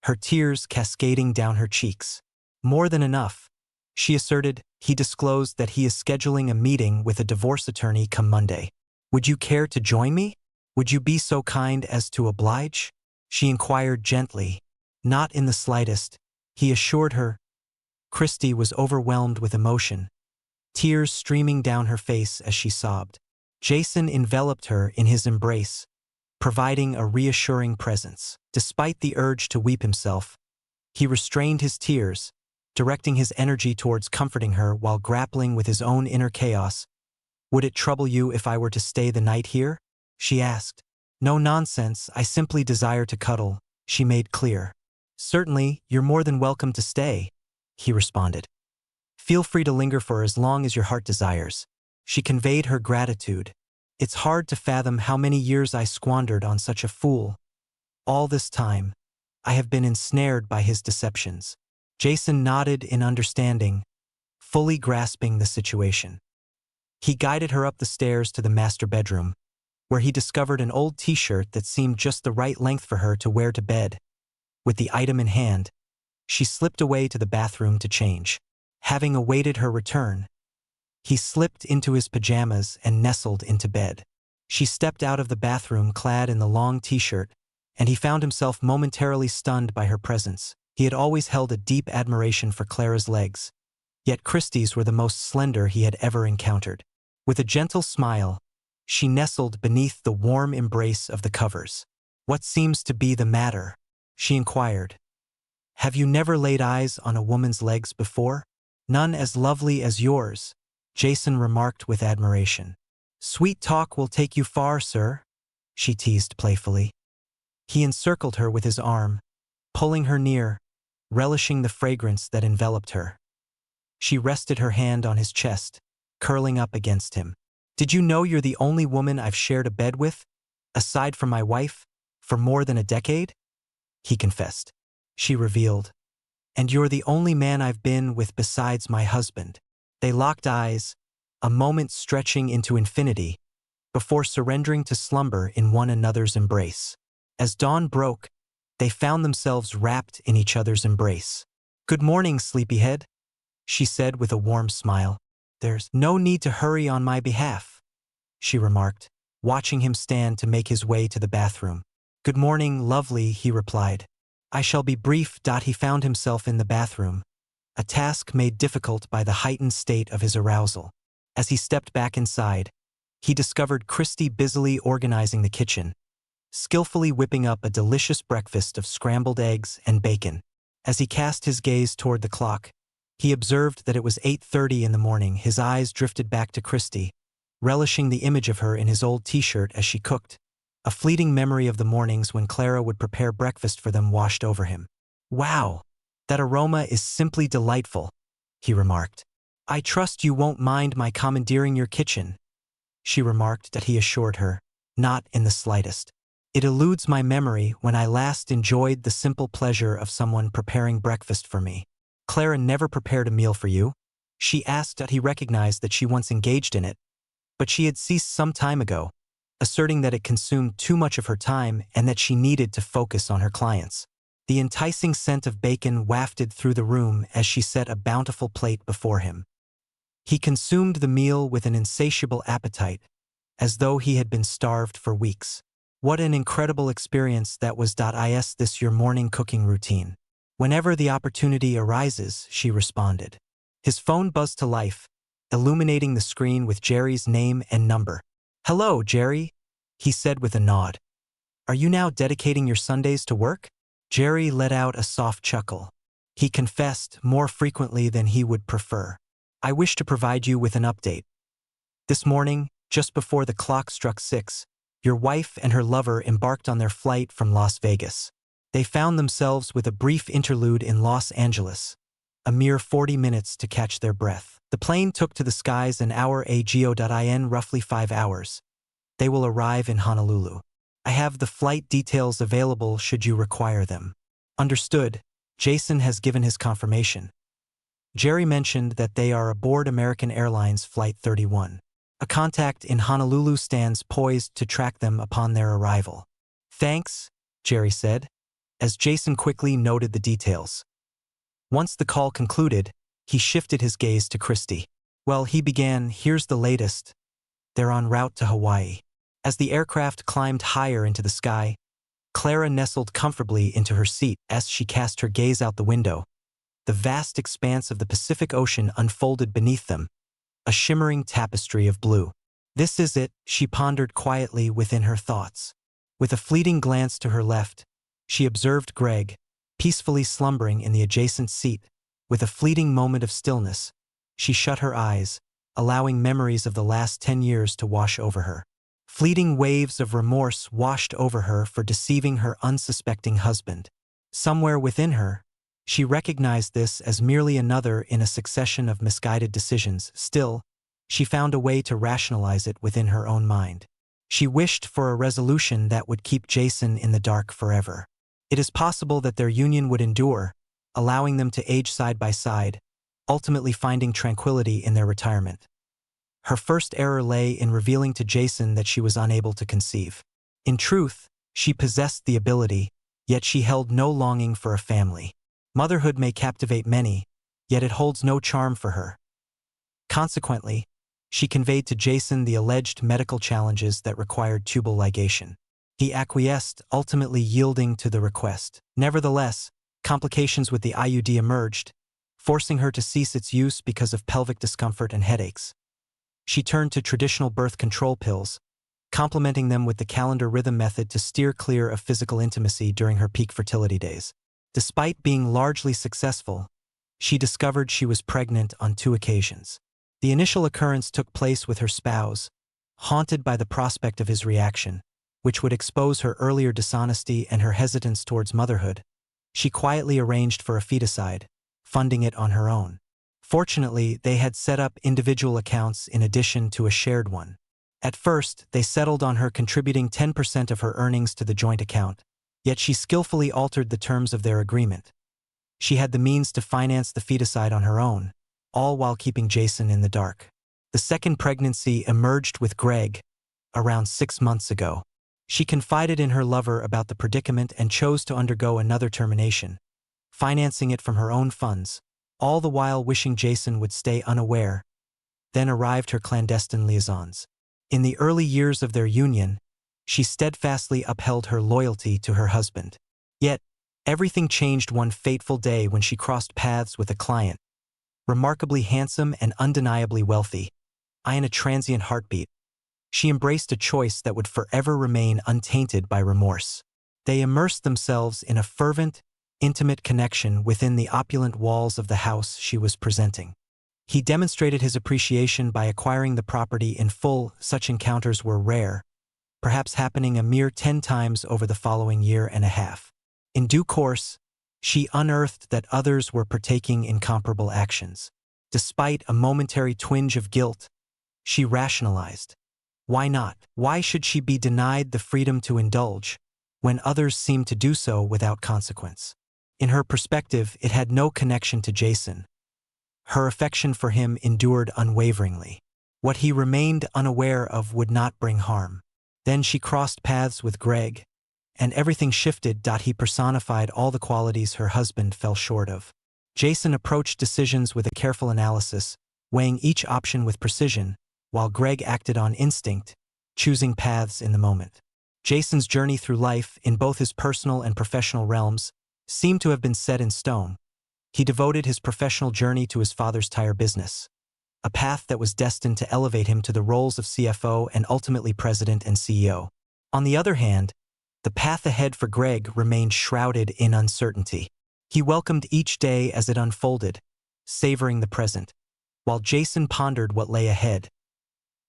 her tears cascading down her cheeks. More than enough, she asserted. He disclosed that he is scheduling a meeting with a divorce attorney come Monday. Would you care to join me? Would you be so kind as to oblige? She inquired gently. Not in the slightest, he assured her. Christy was overwhelmed with emotion, tears streaming down her face as she sobbed. Jason enveloped her in his embrace, providing a reassuring presence. Despite the urge to weep himself, he restrained his tears, directing his energy towards comforting her while grappling with his own inner chaos. Would it trouble you if I were to stay the night here? She asked. No nonsense, I simply desire to cuddle, she made clear. Certainly, you're more than welcome to stay, he responded. Feel free to linger for as long as your heart desires. She conveyed her gratitude. It's hard to fathom how many years I squandered on such a fool. All this time, I have been ensnared by his deceptions. Jason nodded in understanding, fully grasping the situation. He guided her up the stairs to the master bedroom, where he discovered an old t-shirt that seemed just the right length for her to wear to bed. With the item in hand, she slipped away to the bathroom to change. Having awaited her return, he slipped into his pajamas and nestled into bed. She stepped out of the bathroom clad in the long t-shirt, and he found himself momentarily stunned by her presence. He had always held a deep admiration for Clara's legs, yet Christie's were the most slender he had ever encountered. With a gentle smile, she nestled beneath the warm embrace of the covers. "What seems to be the matter?" she inquired. "Have you never laid eyes on a woman's legs before?" "None as lovely as yours," Jason remarked with admiration. "Sweet talk will take you far, sir," she teased playfully. He encircled her with his arm, pulling her near, relishing the fragrance that enveloped her. She rested her hand on his chest, curling up against him. "Did you know you're the only woman I've shared a bed with, aside from my wife, for more than a decade?" he confessed. She revealed, "And you're the only man I've been with besides my husband." They locked eyes, a moment stretching into infinity, before surrendering to slumber in one another's embrace. As dawn broke, they found themselves wrapped in each other's embrace. "Good morning, sleepyhead," she said with a warm smile. "There's no need to hurry on my behalf," she remarked, watching him stand to make his way to the bathroom. "Good morning, lovely," he replied. "I shall be brief." He found himself in the bathroom, a task made difficult by the heightened state of his arousal. As he stepped back inside, he discovered Christie busily organizing the kitchen, skillfully whipping up a delicious breakfast of scrambled eggs and bacon. As he cast his gaze toward the clock, he observed that it was 8:30 in the morning. His eyes drifted back to Christie, relishing the image of her in his old t-shirt as she cooked. A fleeting memory of the mornings when Clara would prepare breakfast for them washed over him. "Wow, that aroma is simply delightful," he remarked. "I trust you won't mind my commandeering your kitchen," she remarked. He assured her, "Not in the slightest. It eludes my memory when I last enjoyed the simple pleasure of someone preparing breakfast for me." "Clara never prepared a meal for you?" she asked. He recognized that she once engaged in it, but she had ceased some time ago, asserting that it consumed too much of her time and that she needed to focus on her clients. The enticing scent of bacon wafted through the room as she set a bountiful plate before him. He consumed the meal with an insatiable appetite, as though he had been starved for weeks. "What an incredible experience that was. Is this your morning cooking routine?" "Whenever the opportunity arises," she responded. His phone buzzed to life, illuminating the screen with Jerry's name and number. "Hello, Jerry," he said with a nod. "Are you now dedicating your Sundays to work?" Jerry let out a soft chuckle. He confessed more frequently than he would prefer. "I wish to provide you with an update. This morning, just before the clock struck 6, your wife and her lover embarked on their flight from Las Vegas. They found themselves with a brief interlude in Los Angeles, a mere 40 minutes to catch their breath. The plane took to the skies an hour ago. In roughly 5 hours, they will arrive in Honolulu. I have the flight details available should you require them." "Understood." Jason has given his confirmation. Jerry mentioned that they are aboard American Airlines Flight 31. A contact in Honolulu stands poised to track them upon their arrival. "Thanks," Jerry said, as Jason quickly noted the details. Once the call concluded, he shifted his gaze to Christie. "Well," he began, "here's the latest. They're en route to Hawaii." As the aircraft climbed higher into the sky, Clara nestled comfortably into her seat. As she cast her gaze out the window, the vast expanse of the Pacific Ocean unfolded beneath them, a shimmering tapestry of blue. "This is it," she pondered quietly within her thoughts. With a fleeting glance to her left, she observed Greg, peacefully slumbering in the adjacent seat. With a fleeting moment of stillness, she shut her eyes, allowing memories of the last 10 years to wash over her. Fleeting waves of remorse washed over her for deceiving her unsuspecting husband. Somewhere within her, she recognized this as merely another in a succession of misguided decisions. Still, she found a way to rationalize it within her own mind. She wished for a resolution that would keep Jason in the dark forever. It is possible that their union would endure, allowing them to age side by side, ultimately finding tranquility in their retirement. Her first error lay in revealing to Jason that she was unable to conceive. In truth, she possessed the ability, yet she held no longing for a family. Motherhood may captivate many, yet it holds no charm for her. Consequently, she conveyed to Jason the alleged medical challenges that required tubal ligation. He acquiesced, ultimately yielding to the request. Nevertheless, complications with the IUD emerged, forcing her to cease its use because of pelvic discomfort and headaches. She turned to traditional birth control pills, complementing them with the calendar rhythm method to steer clear of physical intimacy during her peak fertility days. Despite being largely successful, she discovered she was pregnant on 2 occasions. The initial occurrence took place with her spouse, haunted by the prospect of his reaction, which would expose her earlier dishonesty and her hesitance towards motherhood. She quietly arranged for a feticide, funding it on her own. Fortunately, they had set up individual accounts in addition to a shared one. At first, they settled on her contributing 10% of her earnings to the joint account, yet she skillfully altered the terms of their agreement. She had the means to finance the feticide on her own, all while keeping Jason in the dark. The second pregnancy emerged with Greg around 6 months ago. She confided in her lover about the predicament and chose to undergo another termination, financing it from her own funds, all the while wishing Jason would stay unaware. Then arrived her clandestine liaisons. In the early years of their union, she steadfastly upheld her loyalty to her husband. Yet, everything changed one fateful day when she crossed paths with a client, remarkably handsome and undeniably wealthy, eyeing a transient heartbeat. She embraced a choice that would forever remain untainted by remorse. They immersed themselves in a fervent, intimate connection within the opulent walls of the house she was presenting. He demonstrated his appreciation by acquiring the property in full. Such encounters were rare, perhaps happening a mere 10 times over the following year and a half. In due course, she unearthed that others were partaking in comparable actions. Despite a momentary twinge of guilt, she rationalized. Why not? Why should she be denied the freedom to indulge, when others seemed to do so without consequence? In her perspective, it had no connection to Jason. Her affection for him endured unwaveringly. What he remained unaware of would not bring harm. Then she crossed paths with Greg, and everything shifted. He personified all the qualities her husband fell short of. Jason approached decisions with a careful analysis, weighing each option with precision, while Greg acted on instinct, choosing paths in the moment. Jason's journey through life, in both his personal and professional realms, seemed to have been set in stone. He devoted his professional journey to his father's tire business, a path that was destined to elevate him to the roles of CFO and ultimately president and CEO. On the other hand, the path ahead for Greg remained shrouded in uncertainty. He welcomed each day as it unfolded, savoring the present, while Jason pondered what lay ahead.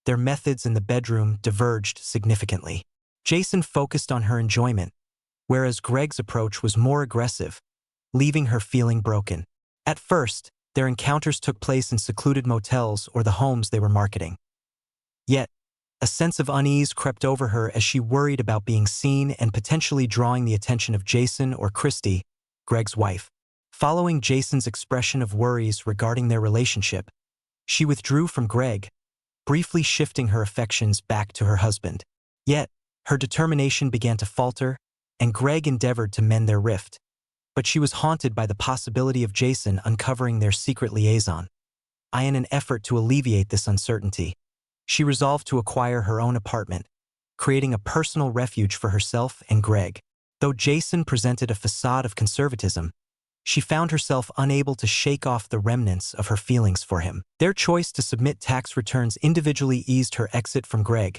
Their methods in the bedroom diverged significantly. Jason focused on her enjoyment, whereas Greg's approach was more aggressive, leaving her feeling broken. At first, their encounters took place in secluded motels or the homes they were marketing. Yet, a sense of unease crept over her as she worried about being seen and potentially drawing the attention of Jason or Christy, Greg's wife. Following Jason's expression of worries regarding their relationship, she withdrew from Greg, briefly shifting her affections back to her husband. Yet, her determination began to falter, and Greg endeavored to mend their rift. But she was haunted by the possibility of Jason uncovering their secret liaison. In an effort to alleviate this uncertainty, she resolved to acquire her own apartment, creating a personal refuge for herself and Greg. Though Jason presented a facade of conservatism, she found herself unable to shake off the remnants of her feelings for him. Their choice to submit tax returns individually eased her exit from Greg,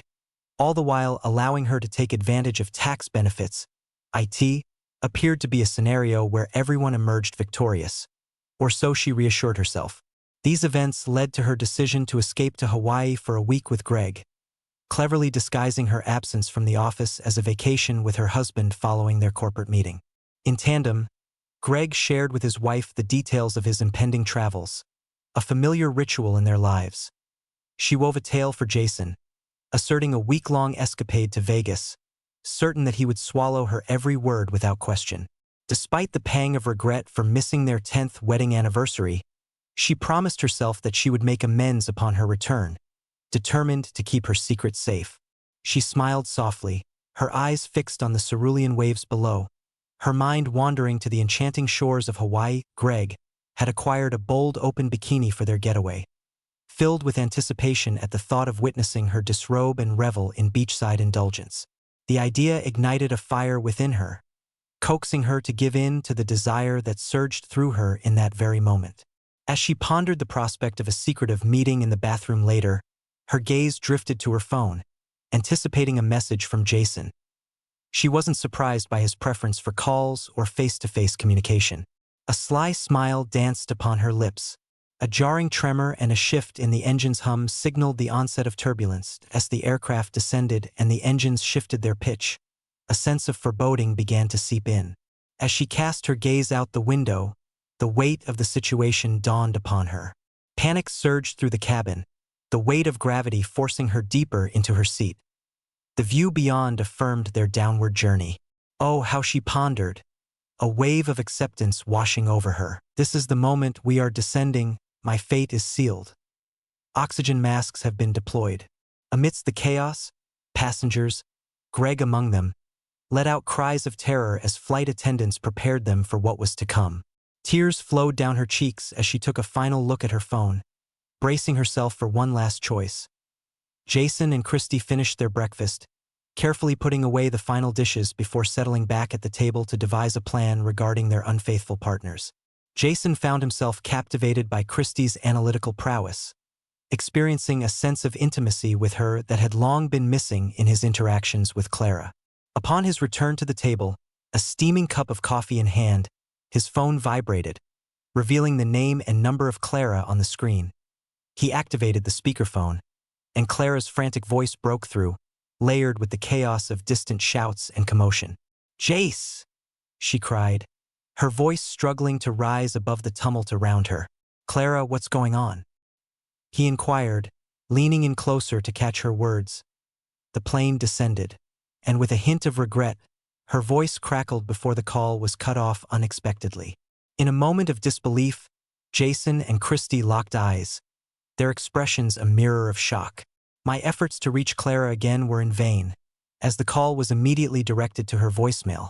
all the while allowing her to take advantage of tax benefits. It appeared to be a scenario where everyone emerged victorious, or so she reassured herself. These events led to her decision to escape to Hawaii for a week with Greg, cleverly disguising her absence from the office as a vacation with her husband following their corporate meeting. In tandem, Greg shared with his wife the details of his impending travels, a familiar ritual in their lives. She wove a tale for Jason, asserting a week-long escapade to Vegas, certain that he would swallow her every word without question. Despite the pang of regret for missing their 10th wedding anniversary, she promised herself that she would make amends upon her return, determined to keep her secret safe. She smiled softly, her eyes fixed on the cerulean waves below. Her mind wandering to the enchanting shores of Hawaii. Greg had acquired a bold open bikini for their getaway. Filled with anticipation at the thought of witnessing her disrobe and revel in beachside indulgence, the idea ignited a fire within her, coaxing her to give in to the desire that surged through her in that very moment. As she pondered the prospect of a secretive meeting in the bathroom later, her gaze drifted to her phone, anticipating a message from Jason. She wasn't surprised by his preference for calls or face-to-face communication. A sly smile danced upon her lips. A jarring tremor and a shift in the engine's hum signaled the onset of turbulence. As the aircraft descended and the engines shifted their pitch, a sense of foreboding began to seep in. As she cast her gaze out the window, the weight of the situation dawned upon her. Panic surged through the cabin, the weight of gravity forcing her deeper into her seat. The view beyond affirmed their downward journey. Oh, how she pondered, a wave of acceptance washing over her. This is the moment we are descending, my fate is sealed. Oxygen masks have been deployed. Amidst the chaos, passengers, Greg among them, let out cries of terror as flight attendants prepared them for what was to come. Tears flowed down her cheeks as she took a final look at her phone, bracing herself for one last choice. Jason and Christy finished their breakfast, carefully putting away the final dishes before settling back at the table to devise a plan regarding their unfaithful partners. Jason found himself captivated by Christy's analytical prowess, experiencing a sense of intimacy with her that had long been missing in his interactions with Clara. Upon his return to the table, a steaming cup of coffee in hand, his phone vibrated, revealing the name and number of Clara on the screen. He activated the speakerphone, and Clara's frantic voice broke through, layered with the chaos of distant shouts and commotion. "Jace!" she cried, her voice struggling to rise above the tumult around her. "Clara, what's going on?" he inquired, leaning in closer to catch her words. The plane descended, and with a hint of regret, her voice crackled before the call was cut off unexpectedly. In a moment of disbelief, Jason and Christy locked eyes, their expressions a mirror of shock. My efforts to reach Clara again were in vain, as the call was immediately directed to her voicemail.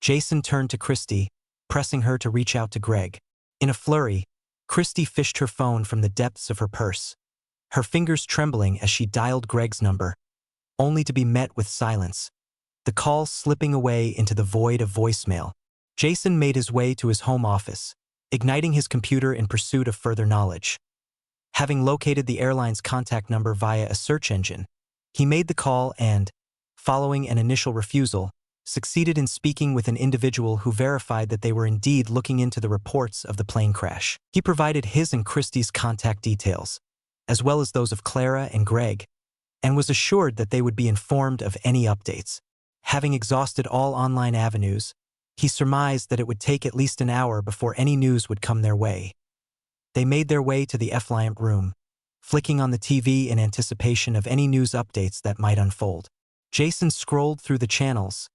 Jason turned to Christy, pressing her to reach out to Greg. In a flurry, Christy fished her phone from the depths of her purse, her fingers trembling as she dialed Greg's number, only to be met with silence, the call slipping away into the void of voicemail. Jason made his way to his home office, igniting his computer in pursuit of further knowledge. Having located the airline's contact number via a search engine, he made the call and, following an initial refusal, succeeded in speaking with an individual who verified that they were indeed looking into the reports of the plane crash. He provided his and Christy's contact details, as well as those of Clara and Greg, and was assured that they would be informed of any updates. Having exhausted all online avenues, he surmised that it would take at least an hour before any news would come their way. They made their way to the F-Liant room, flicking on the TV in anticipation of any news updates that might unfold. Jason scrolled through the channels,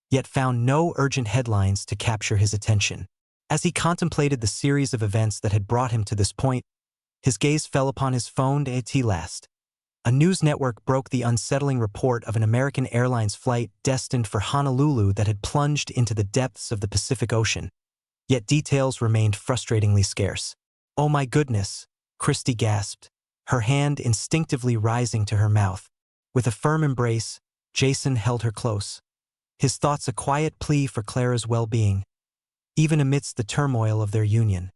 yet found no urgent headlines to capture his attention. As he contemplated the series of events that had brought him to this point, his gaze fell upon his phone at last. A news network broke the unsettling report of an American Airlines flight destined for Honolulu that had plunged into the depths of the Pacific Ocean, yet details remained frustratingly scarce. "Oh my goodness," Christy gasped, her hand instinctively rising to her mouth. With a firm embrace, Jason held her close, his thoughts a quiet plea for Clara's well-being. Even amidst the turmoil of their union,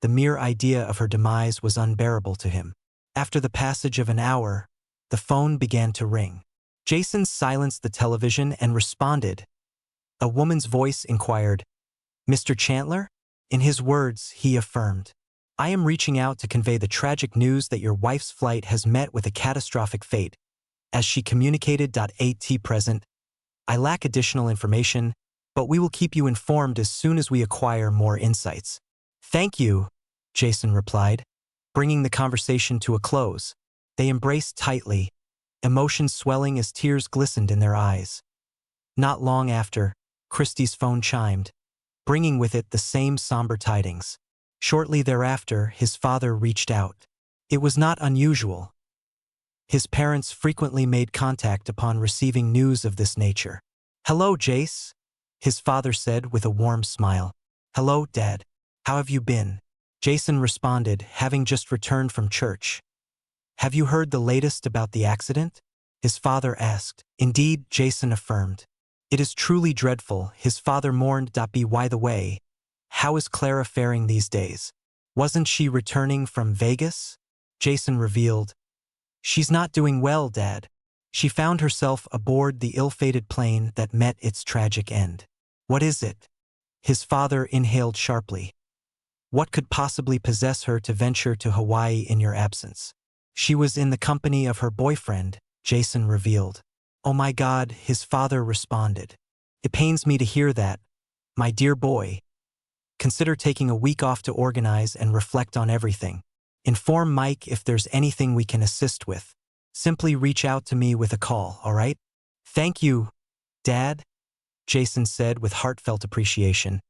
the mere idea of her demise was unbearable to him. After the passage of an hour, the phone began to ring. Jason silenced the television and responded. A woman's voice inquired, "Mr. Chandler?" In his words, he affirmed, "I am reaching out to convey the tragic news that your wife's flight has met with a catastrophic fate. As she communicated at present, I lack additional information, but we will keep you informed as soon as we acquire more insights." "Thank you," Jason replied, bringing the conversation to a close. They embraced tightly, emotions swelling as tears glistened in their eyes. Not long after, Christy's phone chimed, bringing with it the same somber tidings. Shortly thereafter, his father reached out. It was not unusual. His parents frequently made contact upon receiving news of this nature. "Hello, Jace," his father said with a warm smile. "Hello, Dad. How have you been?" Jason responded, having just returned from church. "Have you heard the latest about the accident?" his father asked. "Indeed," Jason affirmed. "It is truly dreadful," his father mourned. By the way, how is Clara faring these days? Wasn't she returning from Vegas? Jason revealed. "She's not doing well, Dad. She found herself aboard the ill-fated plane that met its tragic end." "What is it?" his father inhaled sharply. "What could possibly possess her to venture to Hawaii in your absence?" "She was in the company of her boyfriend," Jason revealed. "Oh my God," his father responded. "It pains me to hear that, my dear boy. Consider taking a week off to organize and reflect on everything. Inform Mike if there's anything we can assist with. Simply reach out to me with a call, all right?" "Thank you, Dad," Jason said with heartfelt appreciation.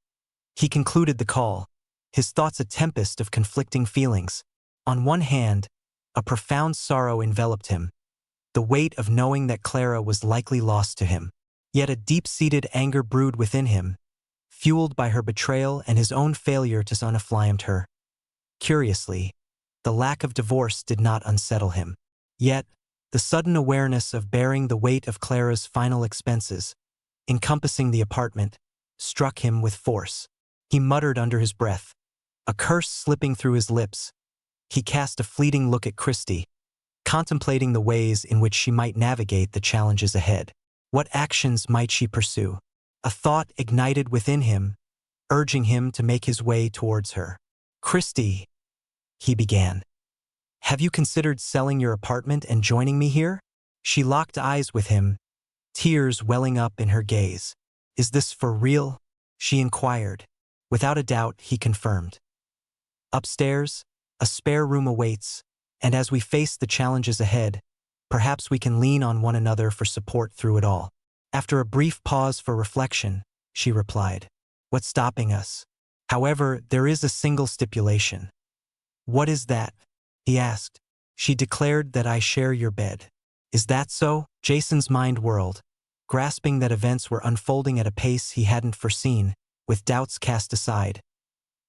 He concluded the call, his thoughts a tempest of conflicting feelings. On one hand, a profound sorrow enveloped him, the weight of knowing that Clara was likely lost to him. Yet a deep-seated anger brewed within him, fueled by her betrayal and his own failure to unaflamed her. Curiously, the lack of divorce did not unsettle him. Yet, the sudden awareness of bearing the weight of Clara's final expenses, encompassing the apartment, struck him with force. He muttered under his breath, a curse slipping through his lips. He cast a fleeting look at Christy, contemplating the ways in which she might navigate the challenges ahead. What actions might she pursue? A thought ignited within him, urging him to make his way towards her. "Christy," he began, "have you considered selling your apartment and joining me here?" She locked eyes with him, tears welling up in her gaze. "Is this for real?" she inquired. Without a doubt, he confirmed. "Upstairs, a spare room awaits, and as we face the challenges ahead, perhaps we can lean on one another for support through it all." After a brief pause for reflection, she replied, "What's stopping us? However, there is a single stipulation." "What is that?" he asked. "She declared that I share your bed." "Is that so?" Jason's mind whirled, grasping that events were unfolding at a pace he hadn't foreseen. With doubts cast aside,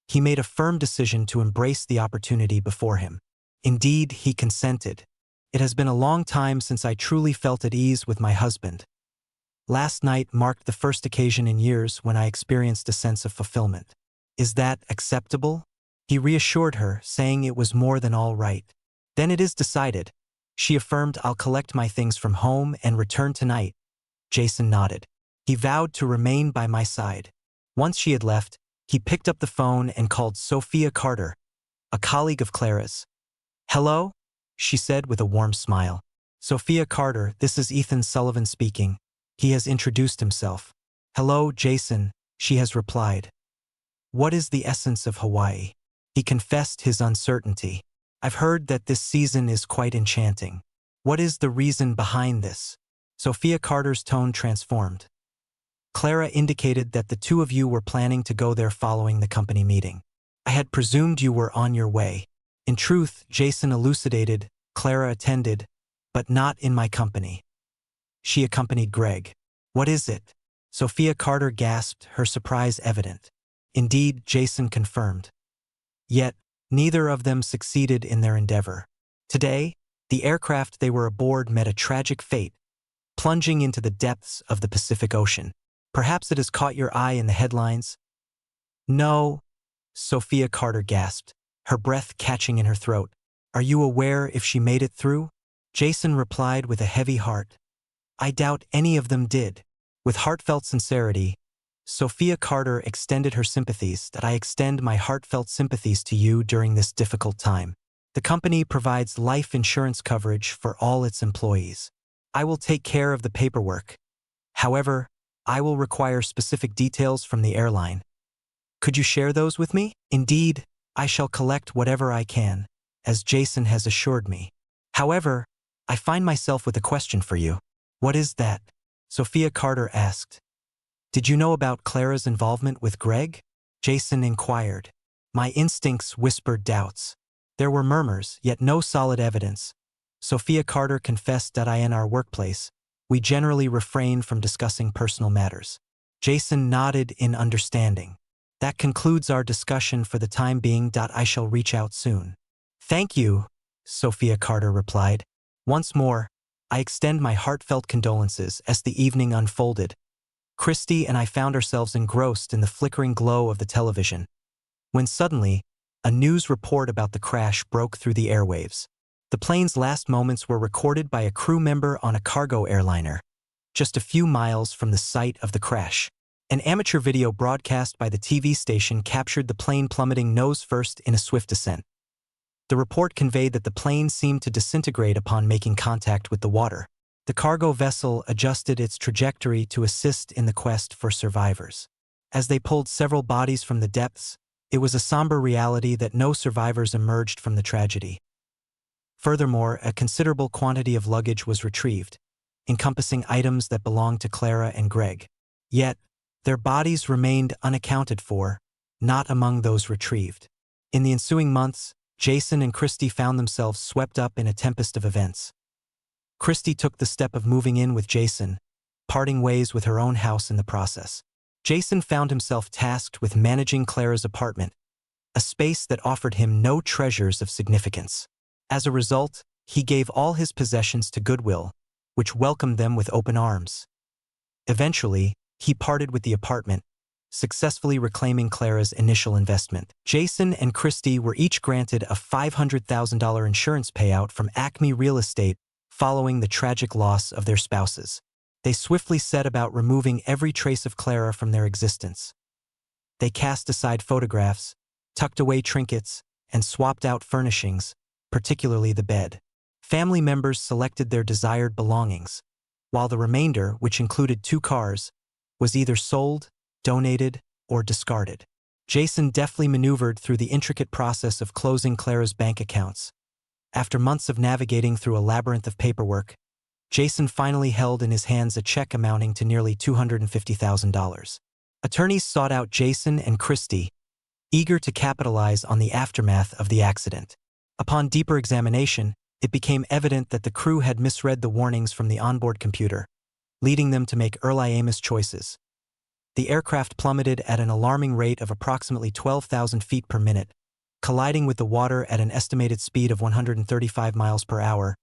he made a firm decision to embrace the opportunity before him. Indeed, he consented. "It has been a long time since I truly felt at ease with my husband. Last night marked the first occasion in years when I experienced a sense of fulfillment." "Is that acceptable?" he reassured her, saying it was more than all right. "Then it is decided," she affirmed. "I'll collect my things from home and return tonight." Jason nodded. He vowed to remain by my side. Once she had left, he picked up the phone and called Sophia Carter, a colleague of Clara's. "Hello?" she said with a warm smile. "Sophia Carter, this is Ethan Sullivan speaking." He has introduced himself. "Hello, Jason," she has replied. "What is the essence of Hawaii?" He confessed his uncertainty. "I've heard that this season is quite enchanting. What is the reason behind this?" Sophia Carter's tone transformed. "Clara indicated that the two of you were planning to go there following the company meeting. I had presumed you were on your way." In truth, Jason elucidated, Clara attended, but not in my company. She accompanied Greg. "What is it?" Sophia Carter gasped, her surprise evident. Indeed, Jason confirmed. Yet, neither of them succeeded in their endeavor. Today, the aircraft they were aboard met a tragic fate, plunging into the depths of the Pacific Ocean. Perhaps it has caught your eye in the headlines? "No," Sophia Carter gasped, her breath catching in her throat. "Are you aware if she made it through?" Jason replied with a heavy heart. "I doubt any of them did." With heartfelt sincerity, Sophia Carter extended her sympathies. "That I extend my heartfelt sympathies to you during this difficult time. The company provides life insurance coverage for all its employees. I will take care of the paperwork. However, I will require specific details from the airline. Could you share those with me?" "Indeed, I shall collect whatever I can, as Jason has assured me. However, I find myself with a question for you." "What is that?" Sophia Carter asked. "Did you know about Clara's involvement with Greg?" Jason inquired. My instincts whispered doubts. There were murmurs, yet no solid evidence. Sophia Carter confessed that in our workplace, we generally refrain from discussing personal matters. Jason nodded in understanding. "That concludes our discussion for the time being. I shall reach out soon." "Thank you," Sophia Carter replied. "Once more, I extend my heartfelt condolences." As the evening unfolded, Christy and I found ourselves engrossed in the flickering glow of the television, when suddenly, a news report about the crash broke through the airwaves. The plane's last moments were recorded by a crew member on a cargo airliner, just a few miles from the site of the crash. An amateur video broadcast by the TV station captured the plane plummeting nose first in a swift descent. The report conveyed that the plane seemed to disintegrate upon making contact with the water. The cargo vessel adjusted its trajectory to assist in the quest for survivors. As they pulled several bodies from the depths, it was a somber reality that no survivors emerged from the tragedy. Furthermore, a considerable quantity of luggage was retrieved, encompassing items that belonged to Clara and Greg. Yet, their bodies remained unaccounted for, not among those retrieved. In the ensuing months, Jason and Christy found themselves swept up in a tempest of events. Christy took the step of moving in with Jason, parting ways with her own house in the process. Jason found himself tasked with managing Clara's apartment, a space that offered him no treasures of significance. As a result, he gave all his possessions to Goodwill, which welcomed them with open arms. Eventually, he parted with the apartment, successfully reclaiming Clara's initial investment. Jason and Christy were each granted a $500,000 insurance payout from Acme Real Estate following the tragic loss of their spouses. They swiftly set about removing every trace of Clara from their existence. They cast aside photographs, tucked away trinkets, and swapped out furnishings, particularly the bed. Family members selected their desired belongings, while the remainder, which included 2 cars, was either sold, donated, or discarded. Jason deftly maneuvered through the intricate process of closing Clara's bank accounts. After months of navigating through a labyrinth of paperwork, Jason finally held in his hands a check amounting to nearly $250,000. Attorneys sought out Jason and Christy, eager to capitalize on the aftermath of the accident. Upon deeper examination, it became evident that the crew had misread the warnings from the onboard computer, leading them to make erroneous choices. The aircraft plummeted at an alarming rate of approximately 12,000 feet per minute, colliding with the water at an estimated speed of 135 miles per hour,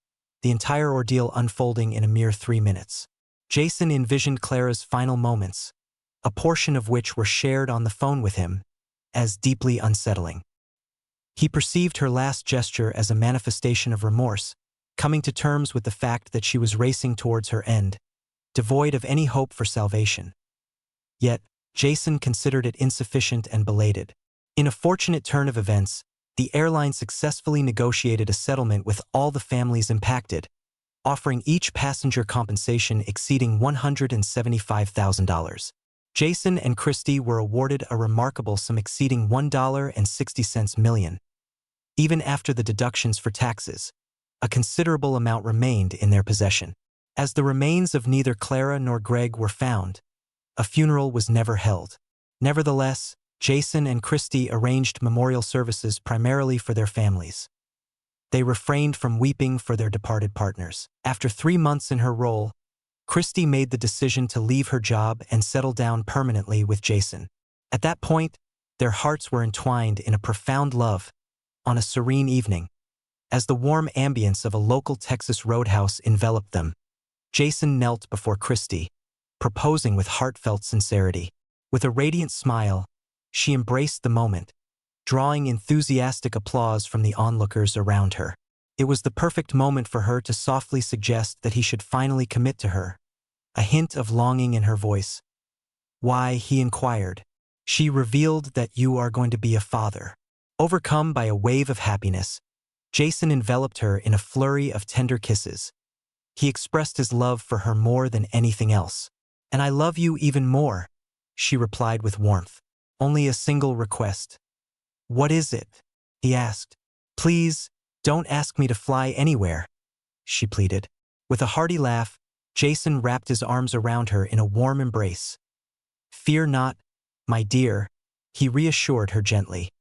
the entire ordeal unfolding in a mere 3 minutes. Jason envisioned Clara's final moments, a portion of which were shared on the phone with him, as deeply unsettling. He perceived her last gesture as a manifestation of remorse, coming to terms with the fact that she was racing towards her end, devoid of any hope for salvation. Yet, Jason considered it insufficient and belated. In a fortunate turn of events, the airline successfully negotiated a settlement with all the families impacted, offering each passenger compensation exceeding $175,000. Jason and Christy were awarded a remarkable sum exceeding $1.60 million. Even after the deductions for taxes, a considerable amount remained in their possession. As the remains of neither Clara nor Greg were found, a funeral was never held. Nevertheless, Jason and Christy arranged memorial services primarily for their families. They refrained from weeping for their departed partners. After 3 months in her role, Christy made the decision to leave her job and settle down permanently with Jason. At that point, their hearts were entwined in a profound love. On a serene evening, as the warm ambience of a local Texas roadhouse enveloped them, Jason knelt before Christy, proposing with heartfelt sincerity. With a radiant smile, she embraced the moment, drawing enthusiastic applause from the onlookers around her. It was the perfect moment for her to softly suggest that he should finally commit to her, a hint of longing in her voice. "Why?" he inquired. She revealed that "you are going to be a father." Overcome by a wave of happiness, Jason enveloped her in a flurry of tender kisses. He expressed his love for her more than anything else. "And I love you even more," she replied with warmth. "Only a single request." "What is it?" he asked. "Please, don't ask me to fly anywhere," she pleaded. With a hearty laugh, Jason wrapped his arms around her in a warm embrace. Fear not, my dear, he reassured her gently.